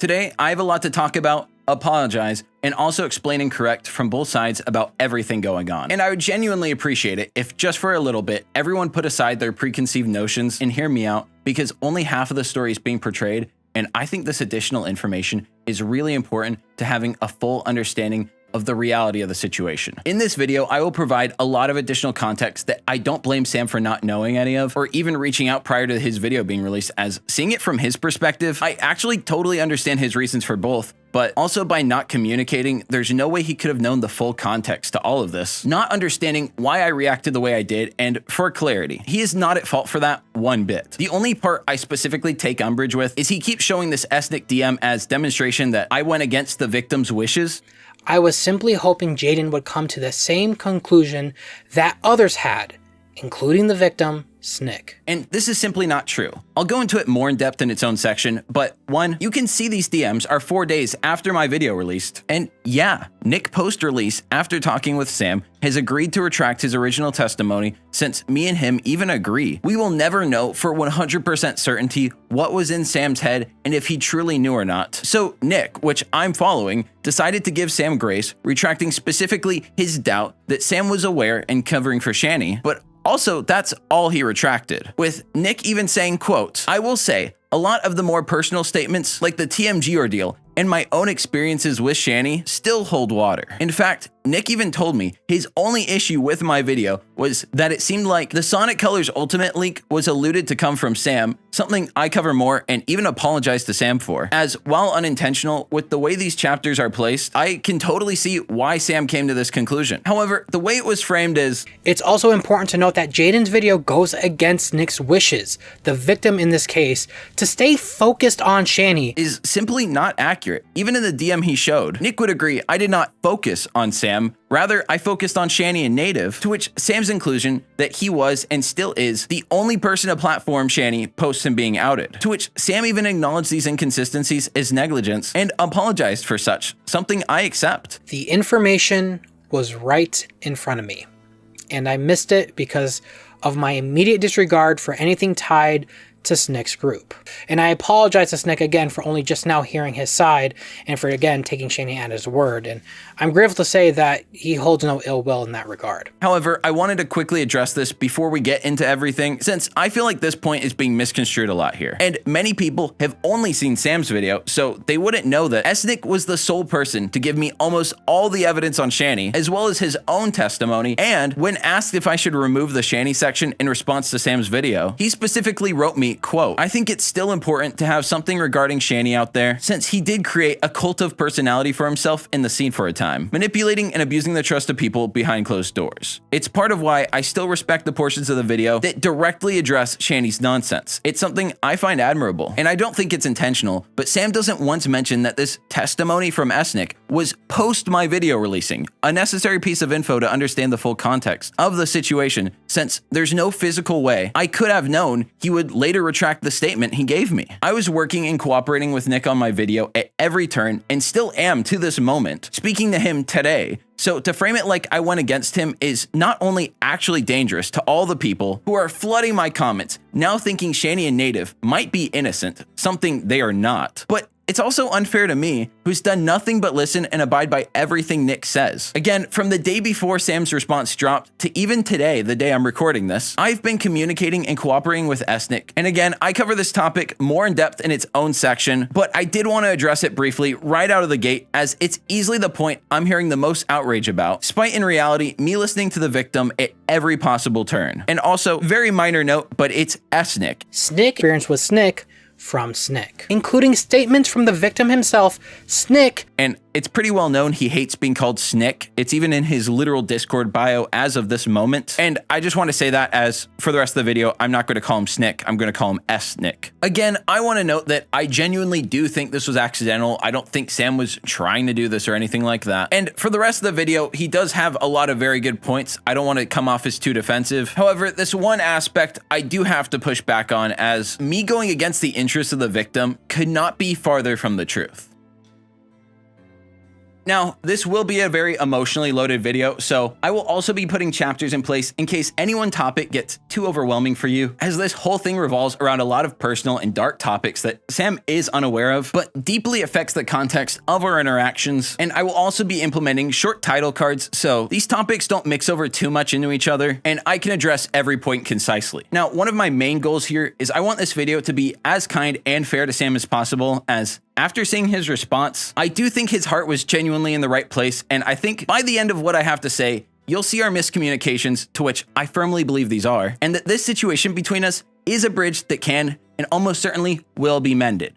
Today, I have a lot to talk about, apologize, and also explain and correct from both sides about everything going on. And I would genuinely appreciate it if just for a little bit, everyone put aside their preconceived notions and hear me out, because only half of the story is being portrayed, and I think this additional information is really important to having a full understanding of the reality of the situation. In this video, I will provide a lot of additional context that I don't blame Sam for not knowing any of, or even reaching out prior to his video being released, as seeing it from his perspective, I actually totally understand his reasons for both, but also by not communicating, there's no way he could have known the full context to all of this, not understanding why I reacted the way I did, and for clarity, he is not at fault for that one bit. The only part I specifically take umbrage with is he keeps showing this ethnic DM as demonstration that I went against the victim's wishes. I was simply hoping Jaden would come to the same conclusion that others had, including the victim, Snick. And this is simply not true. I'll go into it more in depth in its own section, but one, you can see these DMs are 4 days after my video released. And yeah, Nick post-release, after talking with Sam, has agreed to retract his original testimony, since me and him even agree. We will never know for 100% certainty what was in Sam's head and if he truly knew or not. So Nick, which I'm following, decided to give Sam grace, retracting specifically his doubt that Sam was aware and covering for Shani, but also, that's all he retracted, with Nick even saying, quote, "I will say, a lot of the more personal statements, like the TMG ordeal, and my own experiences with Shani still hold water." In fact, Nick even told me his only issue with my video was that it seemed like the Sonic Colors Ultimate leak was alluded to come from Sam, something I cover more and even apologize to Sam for, as while unintentional, with the way these chapters are placed, I can totally see why Sam came to this conclusion. However, the way it was framed is, it's also important to note that Jaden's video goes against Nick's wishes, the victim in this case, to stay focused on Shani, is simply not accurate. Even in the DM he showed, Nick would agree I did not focus on Sam. Rather, I focused on Shani and Native, to which Sam's inclusion that he was and still is the only person to platform Shani post him being outed, to which Sam even acknowledged these inconsistencies as negligence and apologized for such, something I accept. The information was right in front of me, and I missed it because of my immediate disregard for anything tied to Snick's group. And I apologize to Snick again for only just now hearing his side and for again taking Shani at his word, and I'm grateful to say that he holds no ill will in that regard. However, I wanted to quickly address this before we get into everything, since I feel like this point is being misconstrued a lot here. And many people have only seen Sam's video, so they wouldn't know that Snick was the sole person to give me almost all the evidence on Shani, as well as his own testimony, and when asked if I should remove the Shani section in response to Sam's video, he specifically wrote me, quote, "I think it's still important to have something regarding Shani out there, since he did create a cult of personality for himself in the scene for a time, manipulating and abusing the trust of people behind closed doors. It's part of why I still respect the portions of the video that directly address Shani's nonsense. It's something I find admirable, and I don't think it's intentional, but Sam doesn't once mention that this testimony from Snick was post my video releasing, a necessary piece of info to understand the full context of the situation, since there's no physical way I could have known he would later retract the statement he gave me. I was working and cooperating with Nick on my video at every turn, and still am to this moment, speaking to him today. So to frame it like I went against him is not only actually dangerous to all the people who are flooding my comments, now thinking Shani and Native might be innocent, something they are not, but it's also unfair to me, who's done nothing but listen and abide by everything Nick says. Again, from the day before Sam's response dropped to even today, the day I'm recording this, I've been communicating and cooperating with Snick. And again, I cover this topic more in depth in its own section, but I did want to address it briefly right out of the gate, as it's easily the point I'm hearing the most outrage about, despite in reality, me listening to the victim at every possible turn. And also, very minor note, but it's Snick. Snick experience with Snick from Snick, including statements from the victim himself, Snick. And it's pretty well known he hates being called Snick. It's even in his literal Discord bio as of this moment. And I just want to say that, as for the rest of the video, I'm not going to call him Snick. I'm going to call him Snick. Again, I want to note that I genuinely do think this was accidental. I don't think Sam was trying to do this or anything like that. And for the rest of the video, he does have a lot of very good points. I don't want to come off as too defensive. However, this one aspect I do have to push back on, as me going against the interests of the victim could not be farther from the truth. Now, this will be a very emotionally loaded video, so I will also be putting chapters in place in case any one topic gets too overwhelming for you, as this whole thing revolves around a lot of personal and dark topics that Sam is unaware of, but deeply affects the context of our interactions. And I will also be implementing short title cards, so these topics don't mix over too much into each other, and I can address every point concisely. Now, one of my main goals here is I want this video to be as kind and fair to Sam as possible, as after seeing his response, I do think his heart was genuinely in the right place, and I think by the end of what I have to say, you'll see our miscommunications, to which I firmly believe these are, and that this situation between us is a bridge that can and almost certainly will be mended.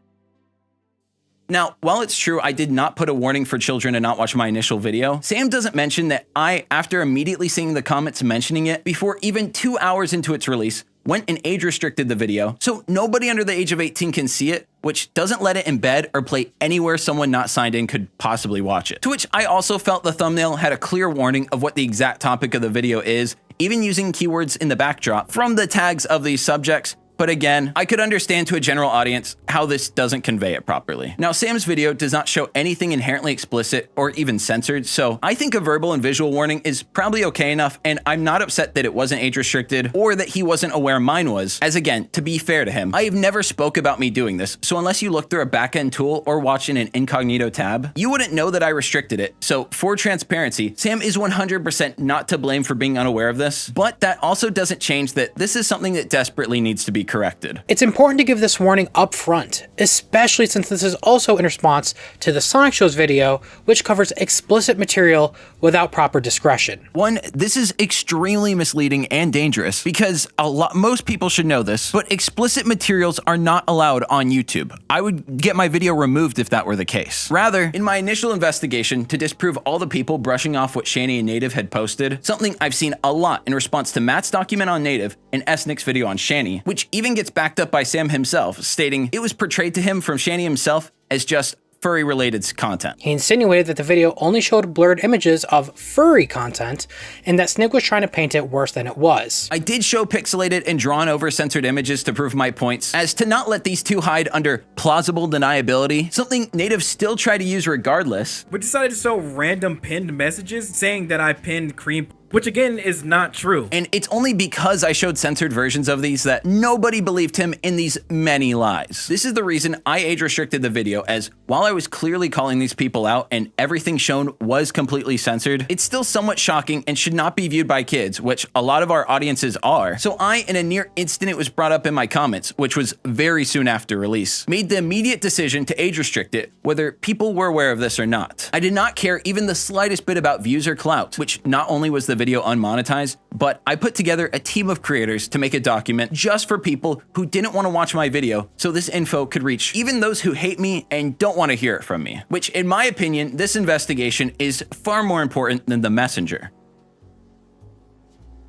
Now, while it's true I did not put a warning for children to not watch my initial video, Sam doesn't mention that I, after immediately seeing the comments mentioning it, before even 2 hours into its release, went and age restricted the video, so nobody under the age of 18 can see it, which doesn't let it embed or play anywhere someone not signed in could possibly watch it. To which I also felt the thumbnail had a clear warning of what the exact topic of the video is, even using keywords in the backdrop from the tags of these subjects. But again, I could understand to a general audience how this doesn't convey it properly. Now, Sam's video does not show anything inherently explicit or even censored, so I think a verbal and visual warning is probably okay enough, and I'm not upset that it wasn't age restricted or that he wasn't aware mine was, as again, to be fair to him, I have never spoke about me doing this, so unless you look through a backend tool or watch in an incognito tab, you wouldn't know that I restricted it. So for transparency, Sam is 100% not to blame for being unaware of this, but that also doesn't change that this is something that desperately needs to be corrected. It's important to give this warning up front, especially since this is also in response to the Sonic Show's video, which covers explicit material without proper discretion. One, this is extremely misleading and dangerous because most people should know this, but explicit materials are not allowed on YouTube. I would get my video removed if that were the case. Rather, in my initial investigation to disprove all the people brushing off what Shani and Native had posted, something I've seen a lot in response to Matt's document on Native and SNIC's video on Shani, which even gets backed up by Sam himself, stating it was portrayed to him from Shani himself as just furry-related content. He insinuated that the video only showed blurred images of furry content, and that SNIC was trying to paint it worse than it was. I did show pixelated and drawn over censored images to prove my points, as to not let these two hide under plausible deniability, something Native still try to use regardless. We decided to show random pinned messages saying that I pinned cream, which again is not true. And it's only because I showed censored versions of these that nobody believed him in these many lies. This is the reason I age restricted the video, as while I was clearly calling these people out and everything shown was completely censored, it's still somewhat shocking and should not be viewed by kids, which a lot of our audiences are. So I, in a near instant it was brought up in my comments, which was very soon after release, made the immediate decision to age restrict it, whether people were aware of this or not. I did not care even the slightest bit about views or clout, which not only was the video unmonetized, but I put together a team of creators to make a document just for people who didn't want to watch my video, so this info could reach even those who hate me and don't want to hear it from me. Which, in my opinion, this investigation is far more important than the messenger.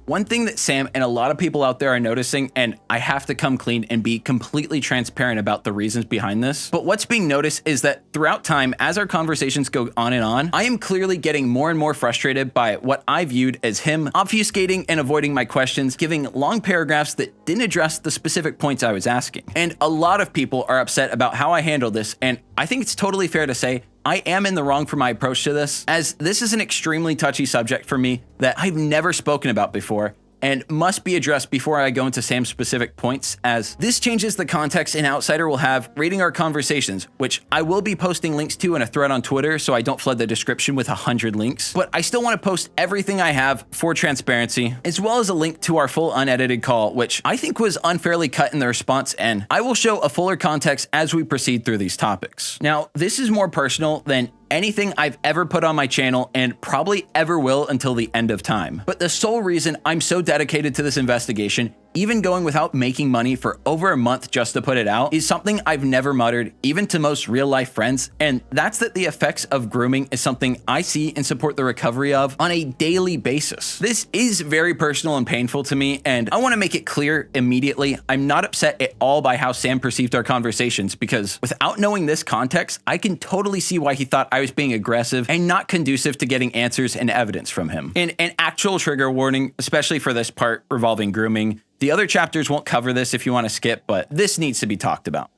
One thing that Sam and a lot of people out there are noticing, and I have to come clean and be completely transparent about the reasons behind this, but what's being noticed is that throughout time, as our conversations go on, I am clearly getting more and more frustrated by what I viewed as him obfuscating and avoiding my questions, giving long paragraphs that didn't address the specific points I was asking. And a lot of people are upset about how I handle this, and I think it's totally fair to say I am in the wrong for my approach to this, as this is an extremely touchy subject for me that I've never spoken about before and must be addressed before I go into Sam's specific points, as this changes the context an outsider will have reading our conversations, which I will be posting links to in a thread on Twitter so I don't flood the description with 100 links, but I still want to post everything I have for transparency, as well as a link to our full unedited call, which I think was unfairly cut in the response, and I will show a fuller context as we proceed through these topics. Now, this is more personal than anything I've ever put on my channel and probably ever will until the end of time. But the sole reason I'm so dedicated to this investigation, even going without making money for over a month just to put it out, is something I've never muttered, even to most real life friends, and that's that the effects of grooming is something I see and support the recovery of on a daily basis. This is very personal and painful to me, and I want to make it clear immediately, I'm not upset at all by how Sam perceived our conversations, because without knowing this context, I can totally see why he thought I was being aggressive and not conducive to getting answers and evidence from him. And an actual trigger warning, especially for this part revolving grooming. The other chapters won't cover this if you want to skip, but this needs to be talked about.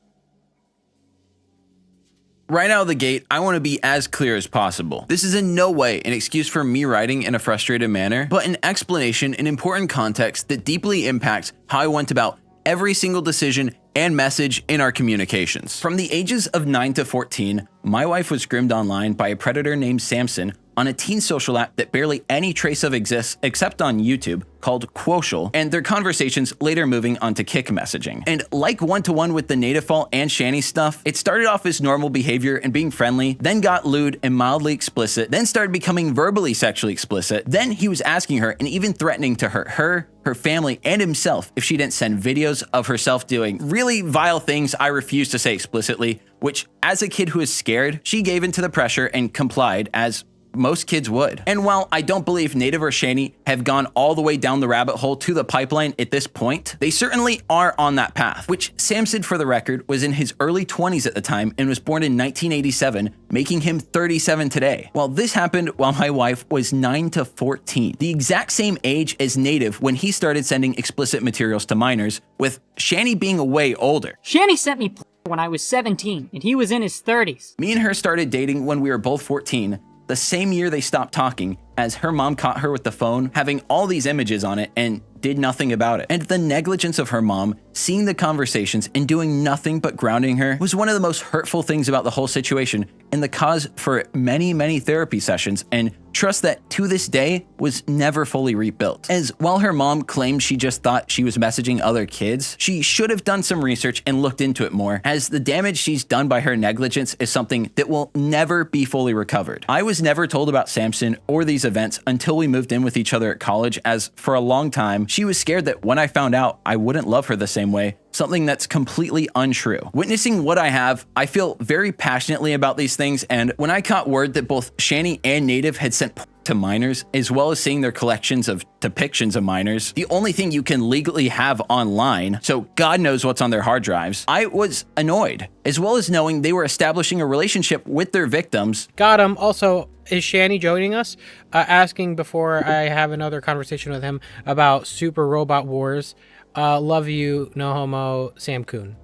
Right out of the gate, I want to be as clear as possible. This is in no way an excuse for me writing in a frustrated manner, but an explanation in important context that deeply impacts how I went about every single decision and message in our communications. From the ages of 9 to 14, my wife was groomed online by a predator named Samson on a teen social app that barely any trace of exists except on YouTube, called Quotial, and their conversations later moving onto Kick messaging. And like one-to-one with the native fault and Shani stuff, it started off as normal behavior and being friendly, then got lewd and mildly explicit, then started becoming verbally sexually explicit, then he was asking her and even threatening to hurt her, her family, and himself if she didn't send videos of herself doing really vile things I refuse to say explicitly, which as a kid who is scared, she gave into the pressure and complied, as most kids would. And while I don't believe Native or Shani have gone all the way down the rabbit hole to the pipeline at this point, they certainly are on that path, which Samson, for the record, was in his early 20s at the time and was born in 1987, making him 37 today. Well, this happened while my wife was 9 to 14, the exact same age as Native when he started sending explicit materials to minors, with Shani being way older. Shani sent me when I was 17, and he was in his 30s. Me and her started dating when we were both 14, the same year they stopped talking, as her mom caught her with the phone having all these images on it and did nothing about it. And the negligence of her mom, seeing the conversations and doing nothing but grounding her, was one of the most hurtful things about the whole situation and the cause for many, many therapy sessions, and trust that to this day was never fully rebuilt. As while her mom claimed she just thought she was messaging other kids, she should have done some research and looked into it more, as the damage she's done by her negligence is something that will never be fully recovered. I was never told about Samson or these events until we moved in with each other at college, as for a long time, she was scared that when I found out, I wouldn't love her the same way, something that's completely untrue. Witnessing what I have, I feel very passionately about these things, and when I caught word that both Shani and Native had sent to minors, as well as seeing their collections of depictions of minors, the only thing you can legally have online, so God knows what's on their hard drives, I was annoyed, as well as knowing they were establishing a relationship with their victims. Got him. Also, is Shani joining us? Asking before I have another conversation with him about Super Robot Wars. Love you, no homo, Sam Coon.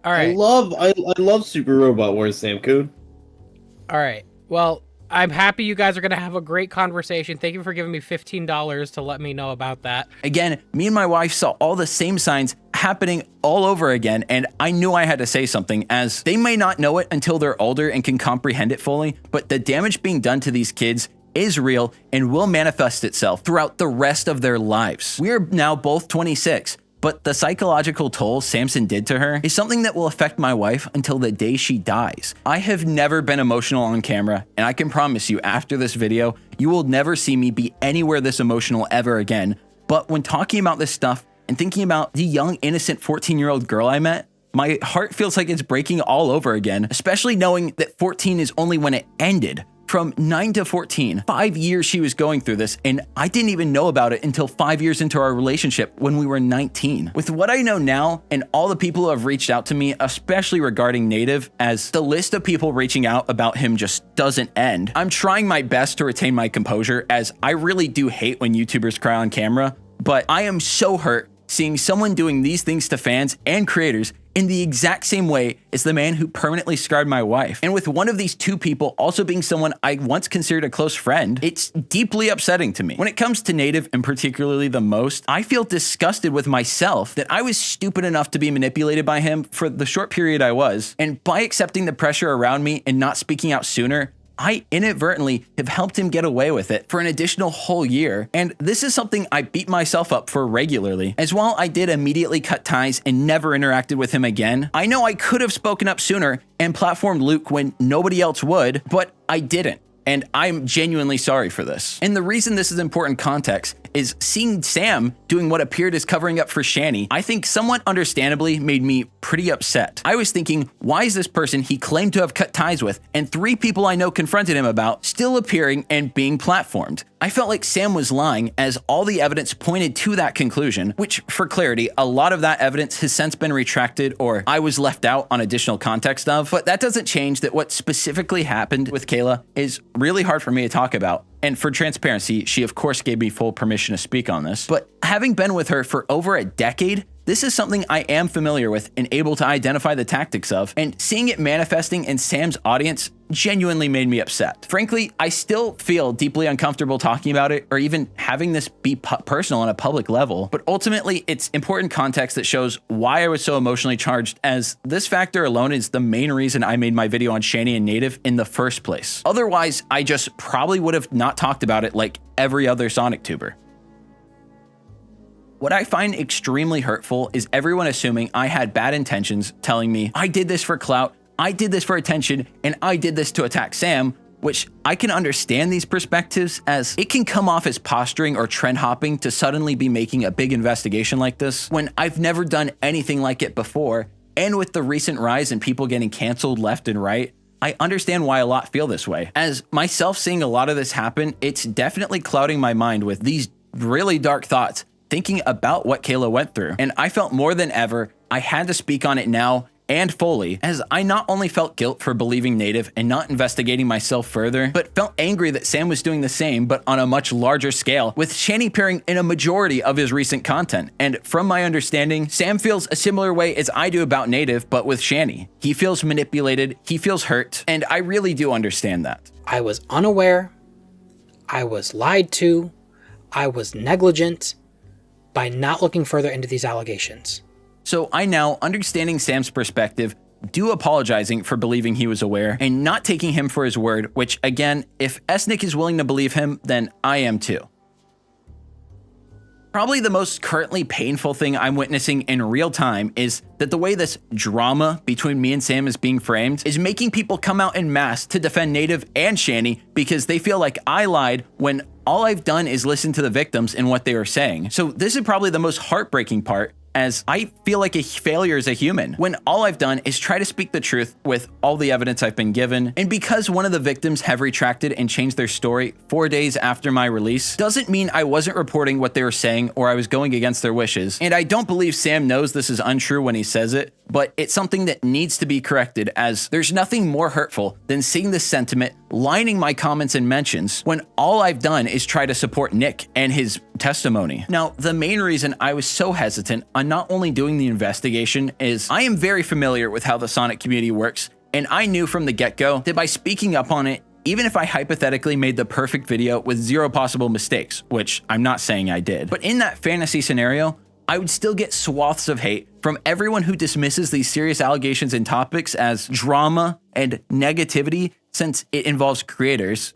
All right. I love Super Robot Wars, Sam Coon. All right. Well, I'm happy you guys are going to have a great conversation. Thank you for giving me $15 to let me know about that. Again, me and my wife saw all the same signs happening all over again, and I knew I had to say something, as they may not know it until they're older and can comprehend it fully, but the damage being done to these kids is real and will manifest itself throughout the rest of their lives. We are now both 26, but the psychological toll Samson did to her is something that will affect my wife until the day she dies. I have never been emotional on camera, and I can promise you after this video, you will never see me be anywhere this emotional ever again. But when talking about this stuff and thinking about the young, innocent 14-year-old girl I met, my heart feels like it's breaking all over again, especially knowing that 14 is only when it ended. From 9 to 14, 5 years she was going through this, and I didn't even know about it until 5 years into our relationship when we were 19. With what I know now and all the people who have reached out to me, especially regarding Native, as the list of people reaching out about him just doesn't end, I'm trying my best to retain my composure, as I really do hate when YouTubers cry on camera, but I am so hurt seeing someone doing these things to fans and creators in the exact same way as the man who permanently scarred my wife. And with one of these two people also being someone I once considered a close friend, it's deeply upsetting to me. When it comes to Native, and particularly the most, I feel disgusted with myself that I was stupid enough to be manipulated by him for the short period I was. And by accepting the pressure around me and not speaking out sooner, I inadvertently have helped him get away with it for an additional whole year, and this is something I beat myself up for regularly, as while I did immediately cut ties and never interacted with him again, I know I could have spoken up sooner and platformed Luke when nobody else would, but I didn't. And I'm genuinely sorry for this. And the reason this is important context is seeing Sam doing what appeared as covering up for Shani, I think somewhat understandably made me pretty upset. I was thinking, why is this person he claimed to have cut ties with, and 3 people I know confronted him about, still appearing and being platformed? I felt like Sam was lying, as all the evidence pointed to that conclusion, which, for clarity, a lot of that evidence has since been retracted or I was left out on additional context of, but that doesn't change that what specifically happened with Kayla is really hard for me to talk about. And for transparency, she of course gave me full permission to speak on this, but having been with her for over a decade, this is something I am familiar with and able to identify the tactics of, and seeing it manifesting in Sam's audience genuinely made me upset. Frankly, I still feel deeply uncomfortable talking about it or even having this be personal on a public level, but ultimately it's important context that shows why I was so emotionally charged, as this factor alone is the main reason I made my video on Shani and Native in the first place. Otherwise, I just probably would have not talked about it like every other Sonic tuber. What I find extremely hurtful is everyone assuming I had bad intentions, telling me I did this for clout, I did this for attention, and I did this to attack Sam, which I can understand these perspectives, as it can come off as posturing or trend hopping to suddenly be making a big investigation like this when I've never done anything like it before. And with the recent rise in people getting canceled left and right, I understand why a lot feel this way. As myself seeing a lot of this happen, it's definitely clouding my mind with these really dark thoughts, thinking about what Kayla went through. And I felt more than ever I had to speak on it now and fully, as I not only felt guilt for believing Native and not investigating myself further, but felt angry that Sam was doing the same, but on a much larger scale, with Shani appearing in a majority of his recent content. And from my understanding, Sam feels a similar way as I do about Native, but with Shani. He feels manipulated, he feels hurt, and I really do understand that. I was unaware, I was lied to, I was negligent by not looking further into these allegations. So I now, understanding Sam's perspective, do apologizing for believing he was aware and not taking him for his word, which again, if Esnick is willing to believe him, then I am too. Probably the most currently painful thing I'm witnessing in real time is that the way this drama between me and Sam is being framed is making people come out en masse to defend Native and Shani because they feel like I lied when all I've done is listen to the victims and what they were saying. So this is probably the most heartbreaking part, as I feel like a failure as a human, when all I've done is try to speak the truth with all the evidence I've been given. And because one of the victims have retracted and changed their story 4 days after my release, doesn't mean I wasn't reporting what they were saying or I was going against their wishes. And I don't believe Sam knows this is untrue when he says it, but it's something that needs to be corrected, as there's nothing more hurtful than seeing this sentiment lining my comments and mentions when all I've done is try to support Nick and his testimony. Now, the main reason I was so hesitant on not only doing the investigation is I am very familiar with how the Sonic community works, and I knew from the get-go that by speaking up on it, even if I hypothetically made the perfect video with 0 possible mistakes, which I'm not saying I did, but in that fantasy scenario, I would still get swaths of hate from everyone who dismisses these serious allegations and topics as drama and negativity, since it involves creators.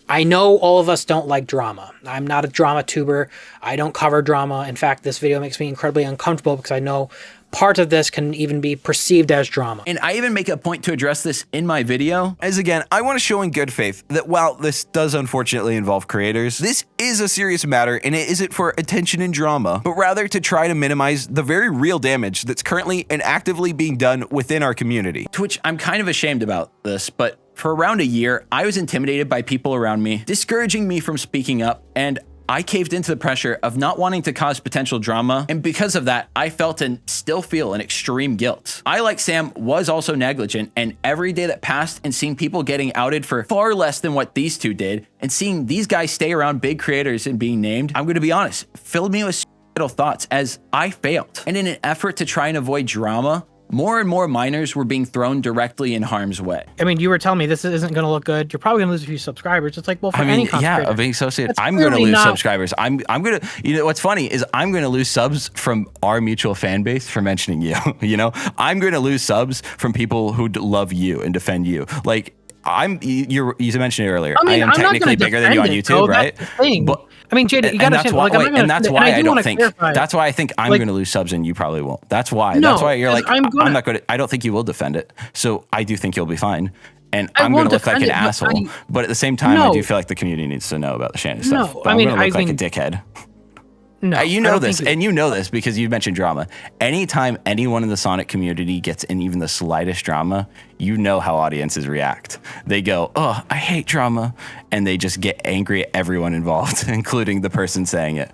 I know all of us don't like drama. I'm not a drama tuber. I don't cover drama. In fact, this video makes me incredibly uncomfortable because I know part of this can even be perceived as drama. And I even make a point to address this in my video. As again, I want to show in good faith that while this does unfortunately involve creators, this is a serious matter and it isn't for attention and drama, but rather to try to minimize the very real damage that's currently and actively being done within our community. To which I'm kind of ashamed about this, but for around a year, I was intimidated by people around me, discouraging me from speaking up, and I caved into the pressure of not wanting to cause potential drama, and because of that, I felt and still feel an extreme guilt. I, like Sam, was also negligent, and every day that passed and seeing people getting outed for far less than what these two did, and seeing these guys stay around big creators and being named, I'm gonna be honest, filled me with suicidal thoughts as I failed. And in an effort to try and avoid drama, more and more minors were being thrown directly in harm's way. I mean, you were telling me this isn't going to look good. You're probably going to lose a few subscribers. It's like, well, for any content creator, being associated, that's I'm going to clearly lose not- subscribers. I'm going to, you know, what's funny is I'm going to lose subs from our mutual fan base for mentioning you, you know, I'm going to lose subs from people who love you and defend you. Like, you mentioned it earlier. I mean, I am I'm not technically gonna bigger than you on defend it, YouTube, though. right? That's the thing. But I mean, Jada, you got to understand. Like, I'm not gonna, and that's and why I I do wanna don't think. clarify. That's why I think I'm Like- going to lose subs and you probably won't. That's why. No, that's why you're like, I'm gonna- I'm not going to. I don't think you will defend it. So I do think you'll be fine. And I I'm going won't to look like an defend it, but asshole. But at the same time, I No. do feel like the community needs to know about the Shannon stuff. No, But I I'm mean, going to look I like a mean- dickhead. No, You I know don't this, think and you know this because you mentioned drama. Anytime anyone in the Sonic community gets in even the slightest drama, you know how audiences react. They go, "Oh, I hate drama," and they just get angry at everyone involved, including the person saying it.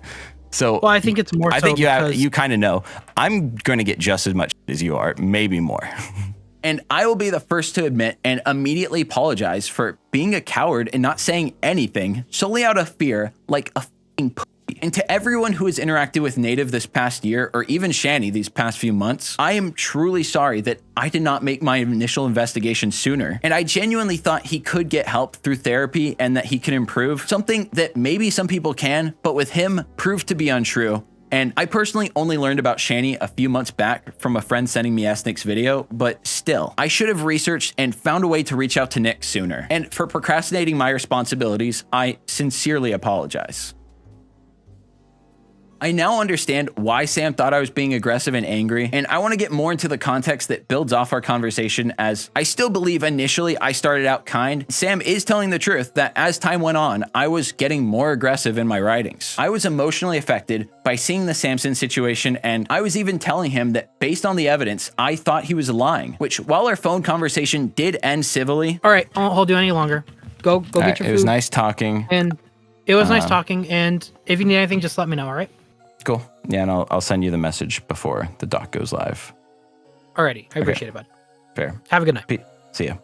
So, Well, I think it's more I so think because- you kind of know. I'm going to get just as much as you are, maybe more. And I will be the first to admit and immediately apologize for being a coward and not saying anything solely out of fear, like a f***ing pussy. And to everyone who has interacted with Native this past year, or even Shani these past few months, I am truly sorry that I did not make my initial investigation sooner. And I genuinely thought he could get help through therapy and that he could improve, something that maybe some people can, but with him proved to be untrue. And I personally only learned about Shani a few months back from a friend sending me SNick's video, but still, I should have researched and found a way to reach out to Nick sooner. And for procrastinating my responsibilities, I sincerely apologize. I now understand why Sam thought I was being aggressive and angry, and I want to get more into the context that builds off our conversation, as I still believe initially I started out kind. Sam is telling the truth that as time went on, I was getting more aggressive in my writings. I was emotionally affected by seeing the Samson situation, and I was even telling him that based on the evidence, I thought he was lying, which while our phone conversation did end civilly. All right, I won't hold you any longer. Go get your food. It was nice talking. And it was nice talking, and if you need anything, just let me know, all right? Cool. Yeah, and I'll send you the message before the doc goes live. Alrighty, I appreciate it, bud. Fair. Have a good night. See ya.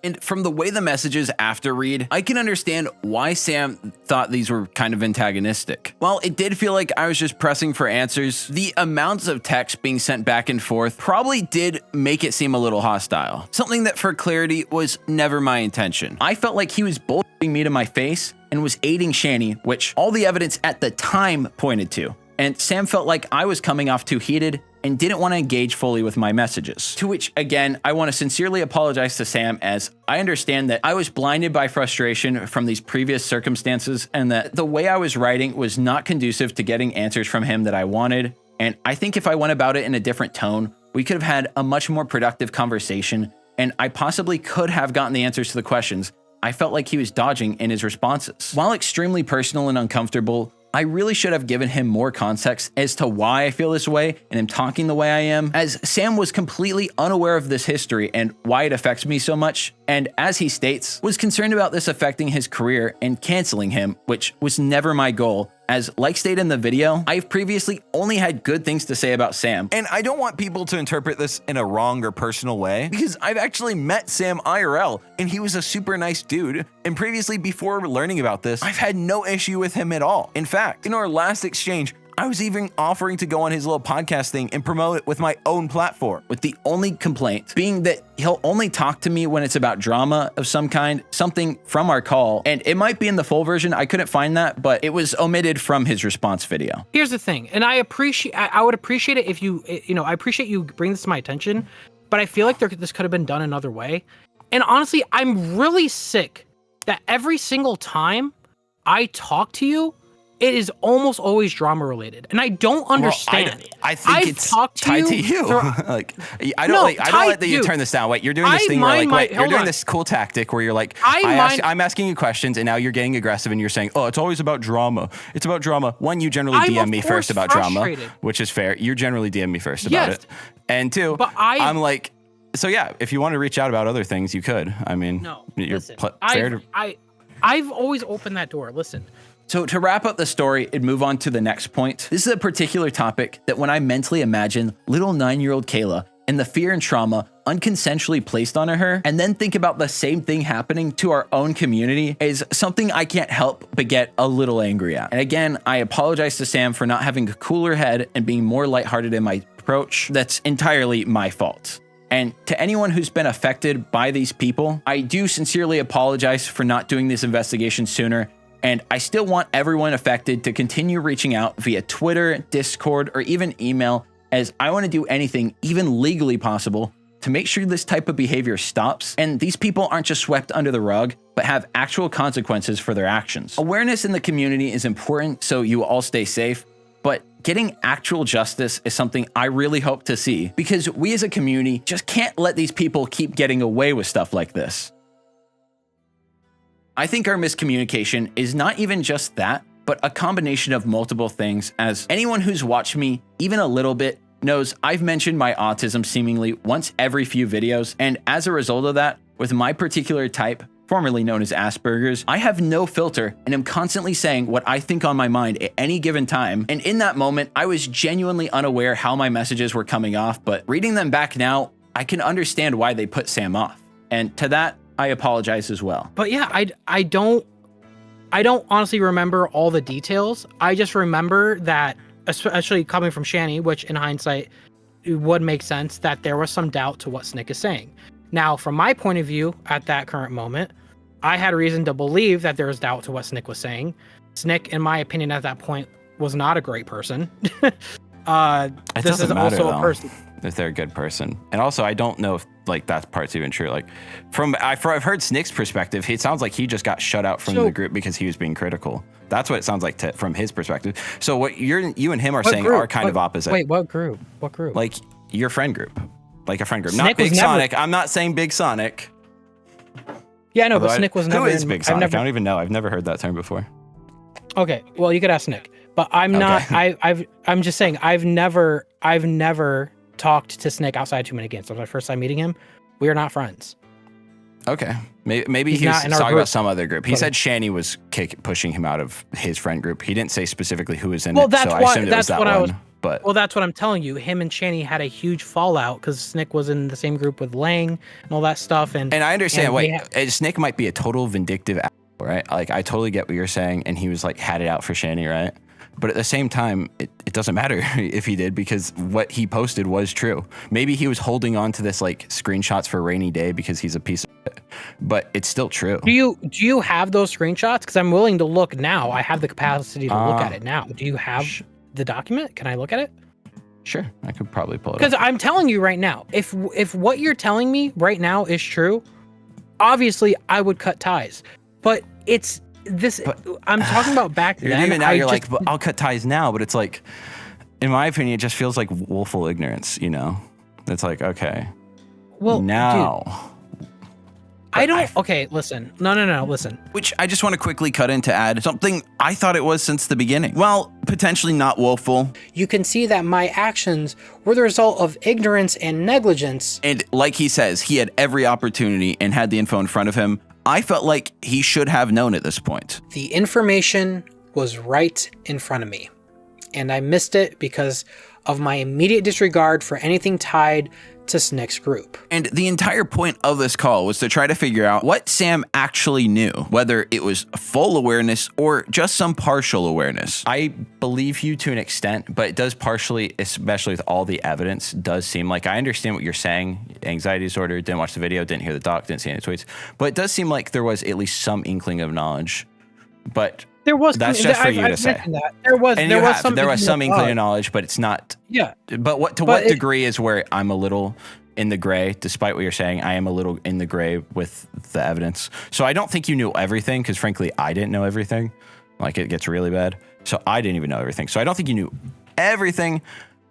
And from the way the messages after read, I can understand why Sam thought these were kind of antagonistic. While it did feel like I was just pressing for answers, the amounts of text being sent back and forth probably did make it seem a little hostile. Something that, for clarity, was never my intention. I felt like he was bullshitting me to my face and was aiding Shani, which all the evidence at the time pointed to. And Sam felt like I was coming off too heated and didn't want to engage fully with my messages. To which, again, I want to sincerely apologize to Sam, as I understand that I was blinded by frustration from these previous circumstances and that the way I was writing was not conducive to getting answers from him that I wanted. And I think if I went about it in a different tone, we could have had a much more productive conversation, and I possibly could have gotten the answers to the questions I felt like he was dodging in his responses. While extremely personal and uncomfortable, I really should have given him more context as to why I feel this way and am talking the way I am, as Sam was completely unaware of this history and why it affects me so much, and as he states, was concerned about this affecting his career and canceling him, which was never my goal. As like stated in the video, I've previously only had good things to say about Sam. And I don't want people to interpret this in a wrong or personal way, because I've actually met Sam IRL and he was a super nice dude. And previously, before learning about this, I've had no issue with him at all. In fact, in our last exchange, I was even offering to go on his little podcast thing and promote it with my own platform, with the only complaint being that he'll only talk to me when it's about drama of some kind, something from our call. And it might be in the full version. I couldn't find that, but it was omitted from his response video. Here's the thing, and I would appreciate it if you, I appreciate you bring this to my attention, but I feel like this could have been done another way. And honestly, I'm really sick that every single time I talk to you, it is almost always drama related, and I don't understand. Well, I think it's tied to you. Like, I don't like that you turn this down. Wait, you're doing this thing where you're doing this cool tactic where you're like, I'm asking you questions, and now you're getting aggressive, and you're saying, oh, it's always about drama. It's about drama. One, you generally DM me first about drama, which is fair. You generally DM me first about it, and two, I'm like, so yeah, if you want to reach out about other things, you could. I mean, no, you're listen, fair to. I've always opened that door. Listen. So to wrap up the story and move on to the next point, this is a particular topic that when I mentally imagine little 9-year-old Kayla and the fear and trauma unconsensually placed on her, and then think about the same thing happening to our own community, is something I can't help but get a little angry at. And again, I apologize to Sam for not having a cooler head and being more lighthearted in my approach. That's entirely my fault. And to anyone who's been affected by these people, I do sincerely apologize for not doing this investigation sooner. And I still want everyone affected to continue reaching out via Twitter, Discord, or even email, as I want to do anything, even legally possible, to make sure this type of behavior stops and these people aren't just swept under the rug, but have actual consequences for their actions. Awareness in the community is important so you all stay safe, but getting actual justice is something I really hope to see, because we as a community just can't let these people keep getting away with stuff like this. I think our miscommunication is not even just that, but a combination of multiple things, as anyone who's watched me even a little bit knows I've mentioned my autism seemingly once every few videos, and as a result of that, with my particular type, formerly known as Asperger's, I have no filter and am constantly saying what I think on my mind at any given time, and in that moment, I was genuinely unaware how my messages were coming off, but reading them back now, I can understand why they put Sam off, and to that, I apologize as well. But yeah, I don't I don't honestly remember all the details. I just remember that, especially coming from Shani, which in hindsight it would make sense, that there was some doubt to what Snick is saying. Now, from my point of view at that current moment, I had reason to believe that there was doubt to what Snick was saying. Snick, in my opinion, at that point, was not a great person. It This doesn't is matter, also a though, person. if they're a good person. And also, I don't know if like that part's even true. Like I've heard Snick's perspective, it sounds like he just got shut out from the group because he was being critical. That's what it sounds like from his perspective. So what you and him are saying are kind of opposite. Wait, what group? What group? Like your friend group, like a friend group, Snick not Big was never- Sonic. I'm not saying Big Sonic. Yeah, no, but Although Snick was never. Who is Big Sonic? Never, I don't even know. I've never heard that term before. Okay, well, you could ask Nick, but I'm not. I'm just saying I've never talked to Snick outside 2 Minute Games. That was my first time meeting him. We are not friends. Okay, maybe he was talking about some other group. He said Shani was pushing him out of his friend group. He didn't say specifically who was in it, so I assumed it was that one. But well, that's what I'm telling you. Him and Shani had a huge fallout because Snick was in the same group with Lang and all that stuff. And I understand. Snick might be a total vindictive asshole, right? Like I totally get what you're saying, and he was like had it out for Shani, right? But at the same time, it doesn't matter if he did, because what he posted was true. Maybe he was holding on to this like screenshots for a rainy day because he's a piece of shit, but it's still true. Do you have those screenshots? Because I'm willing to look now. I have the capacity to look at it now. Do you have the document? Can I look at it? Sure, I could probably pull it up. Because I'm telling you right now, if what you're telling me right now is true, obviously I would cut ties. But it's this. I'm talking about back then. Even now, you're like, but I'll cut ties now. But it's like, in my opinion, it just feels like woeful ignorance. You know, it's like, okay, well, now. Dude, I don't. Okay, listen. No. Listen. Which I just want to quickly cut in to add something I thought it was since the beginning. While potentially not woeful, you can see that my actions were the result of ignorance and negligence. And like he says, he had every opportunity and had the info in front of him. I felt like he should have known at this point. The information was right in front of me, and I missed it because of my immediate disregard for anything tied to Snick's group. And the entire point of this call was to try to figure out what Sam actually knew, whether it was full awareness or just some partial awareness. I believe you to an extent, but it does partially, especially with all the evidence, does seem like I understand what you're saying. Anxiety disorder, didn't watch the video, didn't hear the doc, didn't see any tweets, but it does seem like there was at least some inkling of knowledge. But there was. That's just for you to say. That. There was some inkling of knowledge, but it's not. Yeah. But what degree is where I'm a little in the gray, despite what you're saying. I am a little in the gray with the evidence. So I don't think you knew everything, because frankly, I didn't know everything. Like, it gets really bad. So I didn't even know everything. So I don't think you knew everything,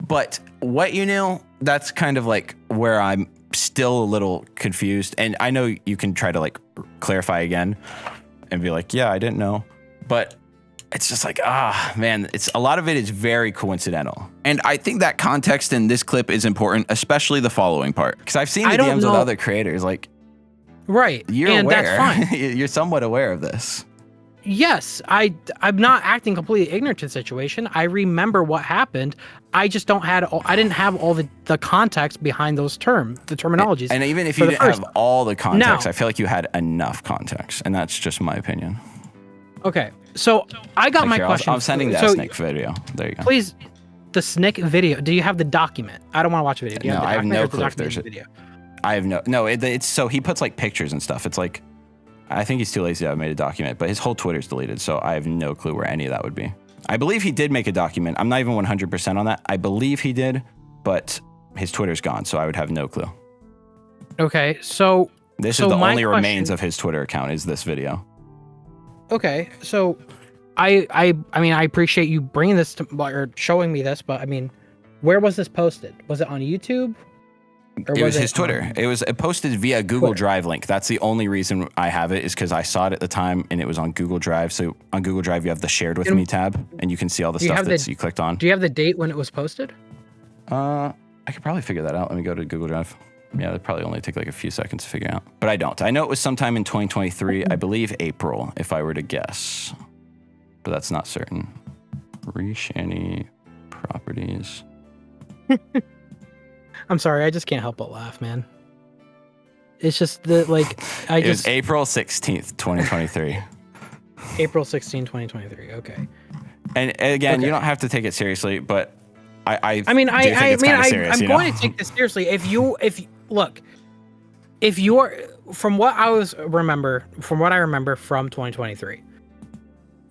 but what you knew, that's kind of like where I'm still a little confused. And I know you can try to like clarify again and be like, yeah, I didn't know. But it's just like, man, a lot of it is very coincidental. And I think that context in this clip is important, especially the following part. Because I've seen the DMs with other creators, like, right, you're aware. That's fine. You're somewhat aware of this. Yes, I'm not acting completely ignorant to the situation. I remember what happened. I just I didn't have all the context behind the terminologies. And even if you didn't have all the context, I feel like you had enough context, and that's just my opinion. Okay, so I got my question. I'm sending that Snick video. There you go. Please, the Snick video. Do you have the document? I don't want to watch a video. Do you have the I have document no or the clue if there's video? I have no. It's so he puts like pictures and stuff. It's like, I think he's too lazy to have made a document, but his whole Twitter's deleted, so I have no clue where any of that would be. I believe he did make a document. I'm not even 100% on that. I believe he did, but his Twitter's gone, so I would have no clue. Okay, so this is the only remains of his Twitter account is this video. Okay, so I mean, I appreciate you bringing this or showing me this, but I mean, where was this posted? Was it on YouTube? It was his Twitter. It posted via Google Drive link. That's the only reason I have it, is because I saw it at the time and it was on Google Drive. So on Google Drive, you have the shared with me tab and you can see all the stuff that you clicked on. Do you have the date when it was posted? I could probably figure that out. Let me go to Google Drive. Yeah, it'd probably only take like a few seconds to figure out. But I don't. I know it was sometime in 2023. I believe April, if I were to guess. But that's not certain. Reshani properties. I'm sorry, I just can't help but laugh, man. It's just that, like, It was April 16th, 2023. April 16, 2023. Okay. And again, Okay. you don't have to take it seriously, but I I mean, do think it's kinda serious, I'm you know? going to take this seriously. If you are, from what I remember from 2023,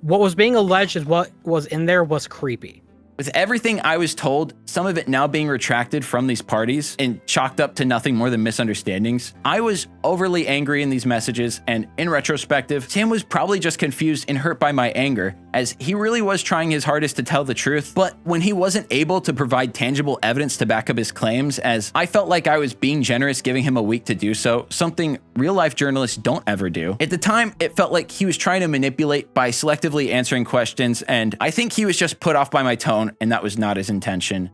what was being alleged is what was in there was creepy. With everything I was told, some of it now being retracted from these parties and chalked up to nothing more than misunderstandings, I was overly angry in these messages, and in retrospective, Sam was probably just confused and hurt by my anger, as he really was trying his hardest to tell the truth, but when he wasn't able to provide tangible evidence to back up his claims, as I felt like I was being generous giving him a week to do so, something real-life journalists don't ever do. At the time, it felt like he was trying to manipulate by selectively answering questions, and I think he was just put off by my tone, and that was not his intention.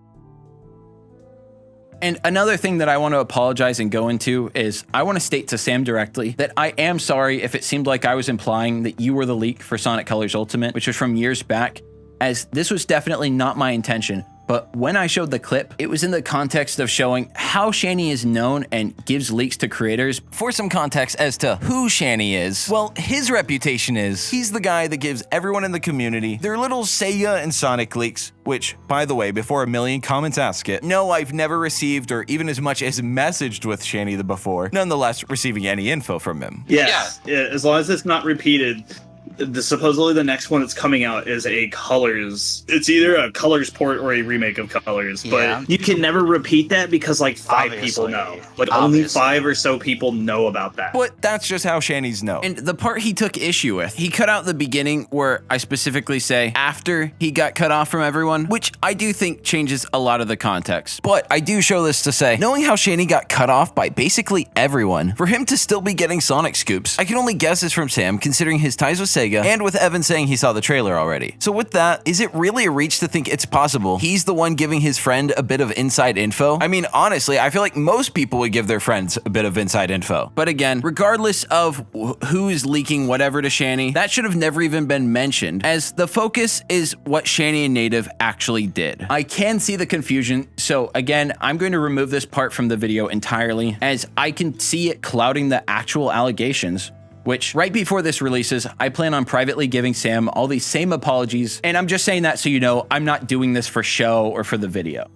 And another thing that I want to apologize and go into is I want to state to Sam directly that I am sorry if it seemed like I was implying that you were the leak for Sonic Colors Ultimate, which was from years back, as this was definitely not my intention. But when I showed the clip, it was in the context of showing how Shani is known and gives leaks to creators. For some context as to who Shani is, well, his reputation is he's the guy that gives everyone in the community their little Seiya and Sonic leaks, which, by the way, before a million comments ask it, no, I've never received or even as much as messaged with Shani the before, nonetheless receiving any info from him. Yes, yeah, as long as it's not repeated. Supposedly the next one that's coming out is a Colors. It's either a Colors port or a remake of Colors, but you can never repeat that because like five people know. Like only 5 or so people know about that. But that's just how Shani's known. And the part he took issue with, he cut out the beginning where I specifically say after he got cut off from everyone, which I do think changes a lot of the context. But I do show this to say, knowing how Shani got cut off by basically everyone, for him to still be getting Sonic scoops, I can only guess is from Sam, considering his ties with Sega, and with Evan saying he saw the trailer already. So with that, is it really a reach to think it's possible he's the one giving his friend a bit of inside info? I mean, honestly, I feel like most people would give their friends a bit of inside info. But again, regardless of who's leaking whatever to Shani, that should have never even been mentioned, as the focus is what Shani and Native actually did. I can see the confusion, so again, I'm going to remove this part from the video entirely, as I can see it clouding the actual allegations, which right before this releases, I plan on privately giving Sam all these same apologies, and I'm just saying that so you know I'm not doing this for show or for the video.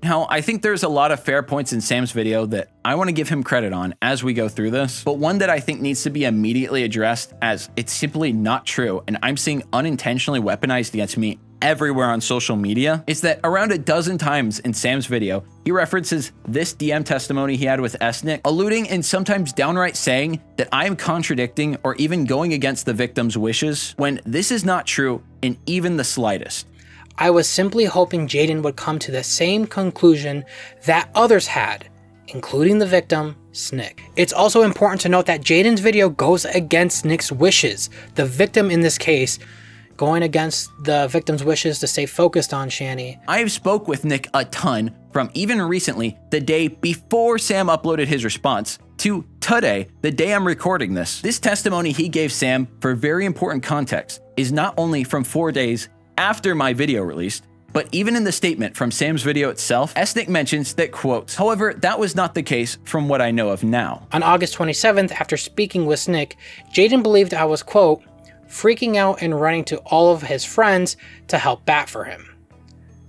Now, I think there's a lot of fair points in Sam's video that I want to give him credit on as we go through this, but one that I think needs to be immediately addressed as it's simply not true, and I'm seeing unintentionally weaponized against me everywhere on social media, is that around a dozen times in Sam's video, he references this DM testimony he had with Esnick, alluding and sometimes downright saying that I am contradicting or even going against the victim's wishes, when this is not true in even the slightest. I was simply hoping Jaden would come to the same conclusion that others had, including the victim, Snick. It's also important to note that Jaden's video goes against Nick's wishes, the victim in this case, going against the victim's wishes to stay focused on Shani. I've spoke with Nick a ton, from even recently, the day before Sam uploaded his response, to today, the day I'm recording this. This testimony he gave Sam, for very important context, is not only from 4 days after my video released, but even in the statement from Sam's video itself, Esnick mentions that, quote, however, that was not the case from what I know of now. On August 27th, after speaking with Snick, Jaden believed I was, quote, freaking out and running to all of his friends to help bat for him.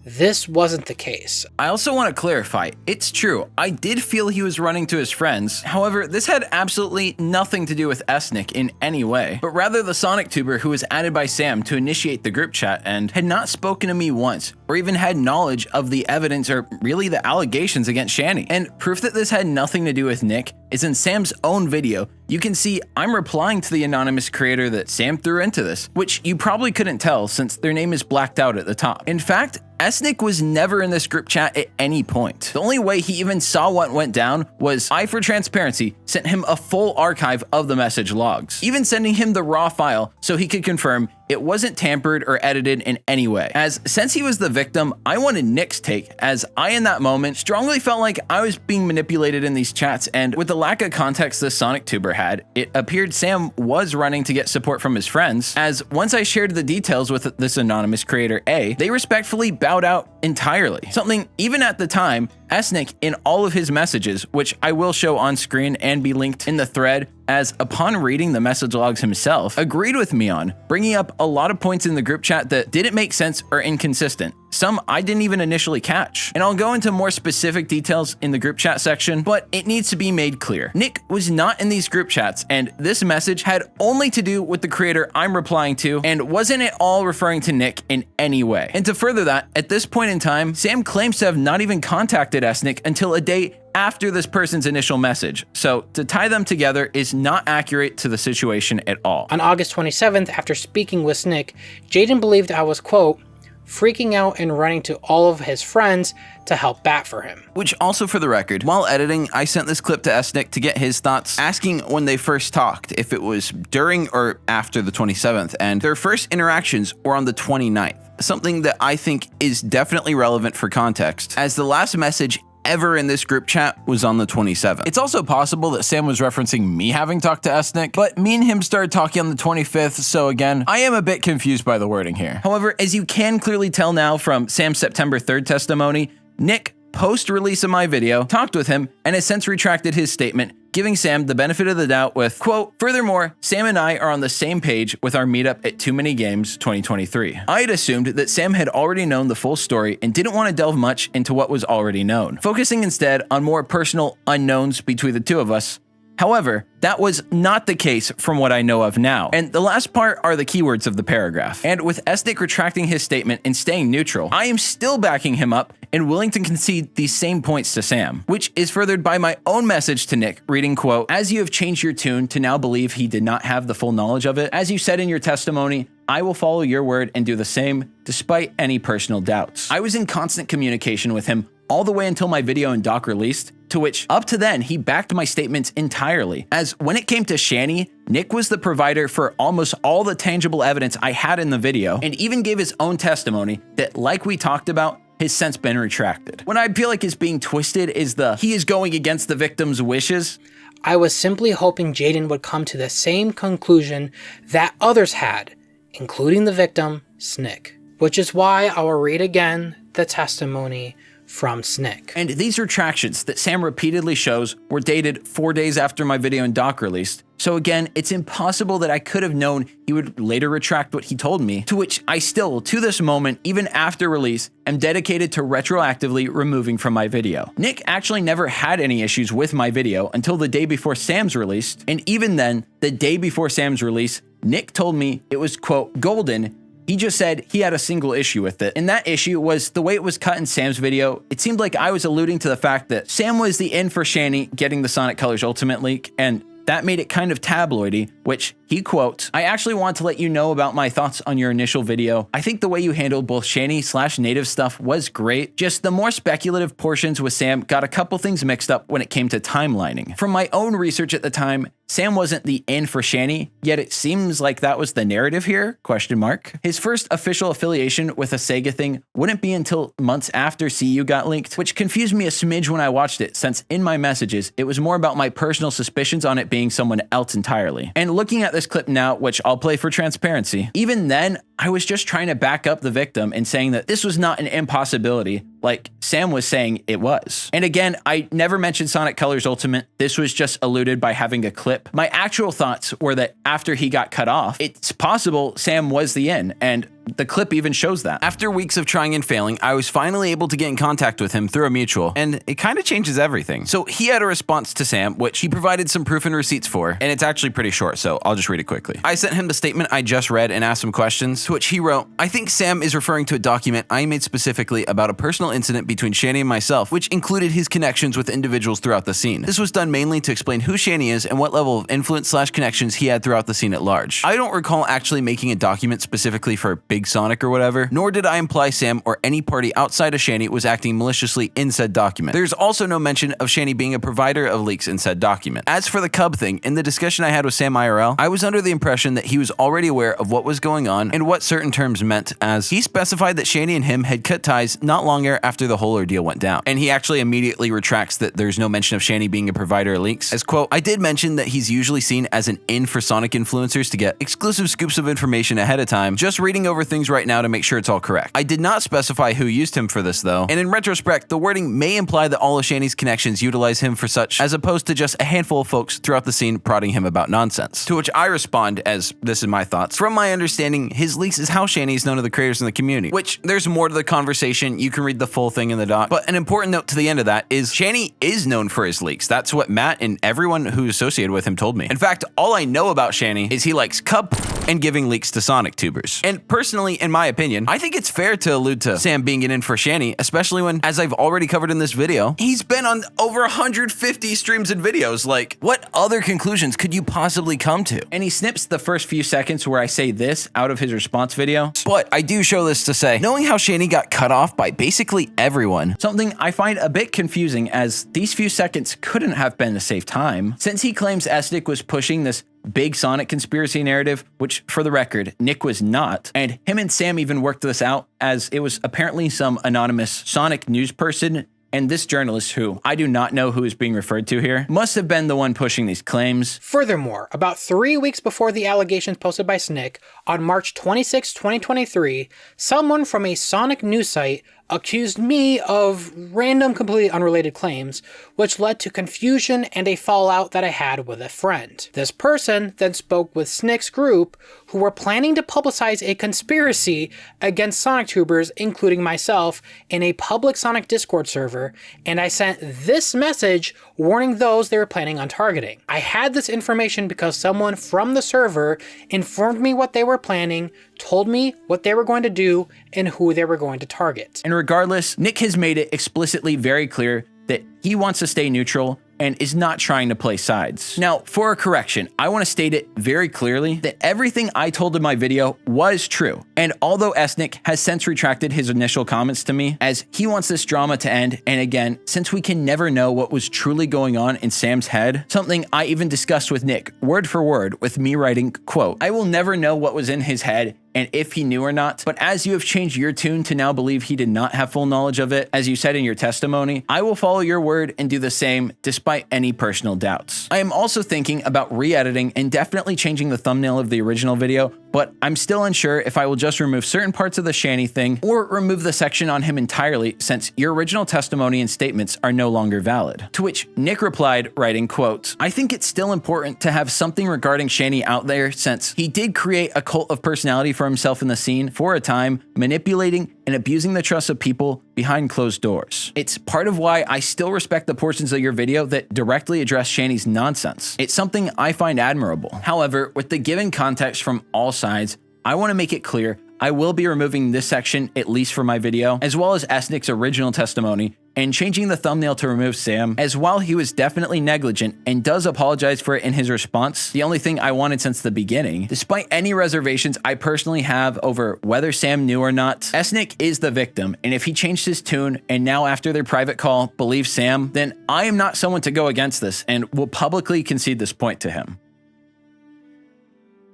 This wasn't the case. I also want to clarify, it's true, I did feel he was running to his friends. However, this had absolutely nothing to do with Esnick in any way, but rather the Sonic tuber who was added by Sam to initiate the group chat and had not spoken to me once, or even had knowledge of the evidence or really the allegations against Shani. And proof that this had nothing to do with Nick is in Sam's own video. You can see I'm replying to the anonymous creator that Sam threw into this, which you probably couldn't tell since their name is blacked out at the top. In fact, Esnick was never in this group chat at any point. The only way he even saw what went down was I, for transparency, sent him a full archive of the message logs, even sending him the raw file so he could confirm it wasn't tampered or edited in any way. As since he was the victim, I wanted Nick's take, as I in that moment strongly felt like I was being manipulated in these chats, and with the lack of context this Sonic tuber had, it appeared Sam was running to get support from his friends, as once I shared the details with this anonymous creator A, they respectfully bowed out entirely. Something even at the time Esnick, in all of his messages, which I will show on screen and be linked in the thread, as upon reading the message logs himself, agreed with me on, bringing up a lot of points in the group chat that didn't make sense or inconsistent. Some I didn't even initially catch. And I'll go into more specific details in the group chat section, but it needs to be made clear. Nick was not in these group chats, and this message had only to do with the creator I'm replying to, and wasn't at all referring to Nick in any way. And to further that, at this point in time, Sam claims to have not even contacted Esnick until a day after this person's initial message. So to tie them together is not accurate to the situation at all. On August 27th, after speaking with Snick, Jaden believed I was, quote, freaking out and running to all of his friends to help bat for him. Which also, for the record, while editing, I sent this clip to Esnick to get his thoughts, asking when they first talked, if it was during or after the 27th, and their first interactions were on the 29th. Something that I think is definitely relevant for context, as the last message ever in this group chat was on the 27th. It's also possible that Sam was referencing me having talked to Esnick, but me and him started talking on the 25th, so again, I am a bit confused by the wording here. However, as you can clearly tell now from Sam's September 3rd testimony, Nick, post-release of my video, talked with him and has since retracted his statement, giving Sam the benefit of the doubt with, quote, furthermore, Sam and I are on the same page with our meetup at Too Many Games 2023. I had assumed that Sam had already known the full story and didn't want to delve much into what was already known, focusing instead on more personal unknowns between the two of us. However, that was not the case from what I know of now. And the last part are the keywords of the paragraph. And with Esnick retracting his statement and staying neutral, I am still backing him up and willing to concede these same points to Sam, which is furthered by my own message to Nick, reading, quote, as you have changed your tune to now believe he did not have the full knowledge of it, as you said in your testimony, I will follow your word and do the same, despite any personal doubts. I was in constant communication with him all the way until my video and doc released, to which, up to then, he backed my statements entirely. As when it came to Shani, Nick was the provider for almost all the tangible evidence I had in the video, and even gave his own testimony that, like we talked about, has since been retracted. What I feel like is being twisted is he is going against the victim's wishes. I was simply hoping Jaden would come to the same conclusion that others had, including the victim, Snick. Which is why I will read again the testimony from Snick. And these retractions that Sam repeatedly shows were dated 4 days after my video and doc released. So again, it's impossible that I could have known he would later retract what he told me, to which I still, to this moment, even after release, am dedicated to retroactively removing from my video. Nick actually never had any issues with my video until the day before Sam's released, and even then, the day before Sam's release, Nick told me it was, quote, golden. He just said he had a single issue with it, and that issue was the way it was cut in Sam's video. It seemed like I was alluding to the fact that Sam was the in for Shani getting the Sonic Colors Ultimate leak, and that made it kind of tabloidy, which he quotes, I actually want to let you know about my thoughts on your initial video. I think the way you handled both Shani/native stuff was great. Just the more speculative portions with Sam got a couple things mixed up when it came to timelining. From my own research at the time, Sam wasn't the in for Shani, yet it seems like that was the narrative here, question mark. His first official affiliation with a Sega thing wouldn't be until months after CU got leaked, which confused me a smidge when I watched it, since in my messages, it was more about my personal suspicions on it being someone else entirely. And looking at this clip now, which I'll play for transparency, even then, I was just trying to back up the victim and saying that this was not an impossibility, like Sam was saying it was. And again, I never mentioned Sonic Colors Ultimate. This was just alluded by having a clip. My actual thoughts were that after he got cut off, it's possible Sam was the in, and the clip even shows that. After weeks of trying and failing, I was finally able to get in contact with him through a mutual, and it kind of changes everything. So he had a response to Sam, which he provided some proof and receipts for, and it's actually pretty short, so I'll just read it quickly. I sent him the statement I just read and asked some questions, to which he wrote, I think Sam is referring to a document I made specifically about a personal incident between Shani and myself, which included his connections with individuals throughout the scene. This was done mainly to explain who Shani is and what level of influence/connections he had throughout the scene at large. I don't recall actually making a document specifically for Big Sonic or whatever, nor did I imply Sam or any party outside of Shani was acting maliciously in said document. There's also no mention of Shani being a provider of leaks in said document. As for the Cub thing, in the discussion I had with Sam IRL, I was under the impression that he was already aware of what was going on and what certain terms meant, as he specified that Shani and him had cut ties not long after the whole ordeal went down. And he actually immediately retracts that there's no mention of Shani being a provider of leaks, as, quote, I did mention that he's usually seen as an in for Sonic influencers to get exclusive scoops of information ahead of time. Just reading over things right now to make sure it's all correct. I did not specify who used him for this though, and in retrospect, the wording may imply that all of Shanny's connections utilize him for such, as opposed to just a handful of folks throughout the scene prodding him about nonsense. To which I respond as, this is my thoughts. From my understanding, his leaks is how Shanny is known to the creators in the community, which there's more to the conversation. You can read the full thing in the doc, but an important note to the end of that is Shanny is known for his leaks. That's what Matt and everyone who's associated with him told me. In fact, all I know about Shanny is he likes cup and giving leaks to Sonic tubers. And personally, in my opinion, I think it's fair to allude to Sam being in for Shanny, especially when, as I've already covered in this video, he's been on over 150 streams and videos. Like, what other conclusions could you possibly come to? And he snips the first few seconds where I say this out of his response video. But I do show this to say, knowing how Shanny got cut off by basically everyone, something I find a bit confusing, as these few seconds couldn't have been a safe time, since he claims SDick was pushing this big Sonic conspiracy narrative, which for the record, Nick was not, and him and Sam even worked this out, as it was apparently some anonymous Sonic news person, and this journalist, who I do not know who is being referred to here, must have been the one pushing these claims. Furthermore, about 3 weeks before the allegations posted by Snick, on March 26, 2023, someone from a Sonic news site accused me of random, completely unrelated claims, which led to confusion and a fallout that I had with a friend. This person then spoke with Snick's group, who were planning to publicize a conspiracy against Sonic tubers, including myself, in a public Sonic Discord server, and I sent this message warning those they were planning on targeting. I had this information because someone from the server informed me what they were planning, told me what they were going to do, and who they were going to target. And regardless, Nick has made it explicitly very clear that he wants to stay neutral and is not trying to play sides. Now, for a correction, I want to state it very clearly that everything I told in my video was true. And although SNick has since retracted his initial comments to me, as he wants this drama to end, and again, since we can never know what was truly going on in Sam's head, something I even discussed with Nick, word for word, with me writing, quote, "I will never know what was in his head and if he knew or not, but as you have changed your tune to now believe he did not have full knowledge of it, as you said in your testimony, I will follow your word and do the same despite any personal doubts." I am also thinking about re-editing and definitely changing the thumbnail of the original video, but I'm still unsure if I will just remove certain parts of the Shanny thing or remove the section on him entirely, since your original testimony and statements are no longer valid. To which Nick replied, writing, quote, "I think it's still important to have something regarding Shanny out there, since he did create a cult of personality for himself in the scene for a time, manipulating and abusing the trust of people behind closed doors. It's part of why I still respect the portions of your video that directly address Shanny's nonsense. It's something I find admirable. However, with the given context from all sides, I want to make it clear I will be removing this section, at least for my video, as well as SNick's original testimony, and changing the thumbnail to remove Sam, as while he was definitely negligent and does apologize for it in his response, the only thing I wanted since the beginning. Despite any reservations I personally have over whether Sam knew or not, SNick is the victim, and if he changed his tune and now after their private call believes Sam, then I am not someone to go against this and will publicly concede this point to him.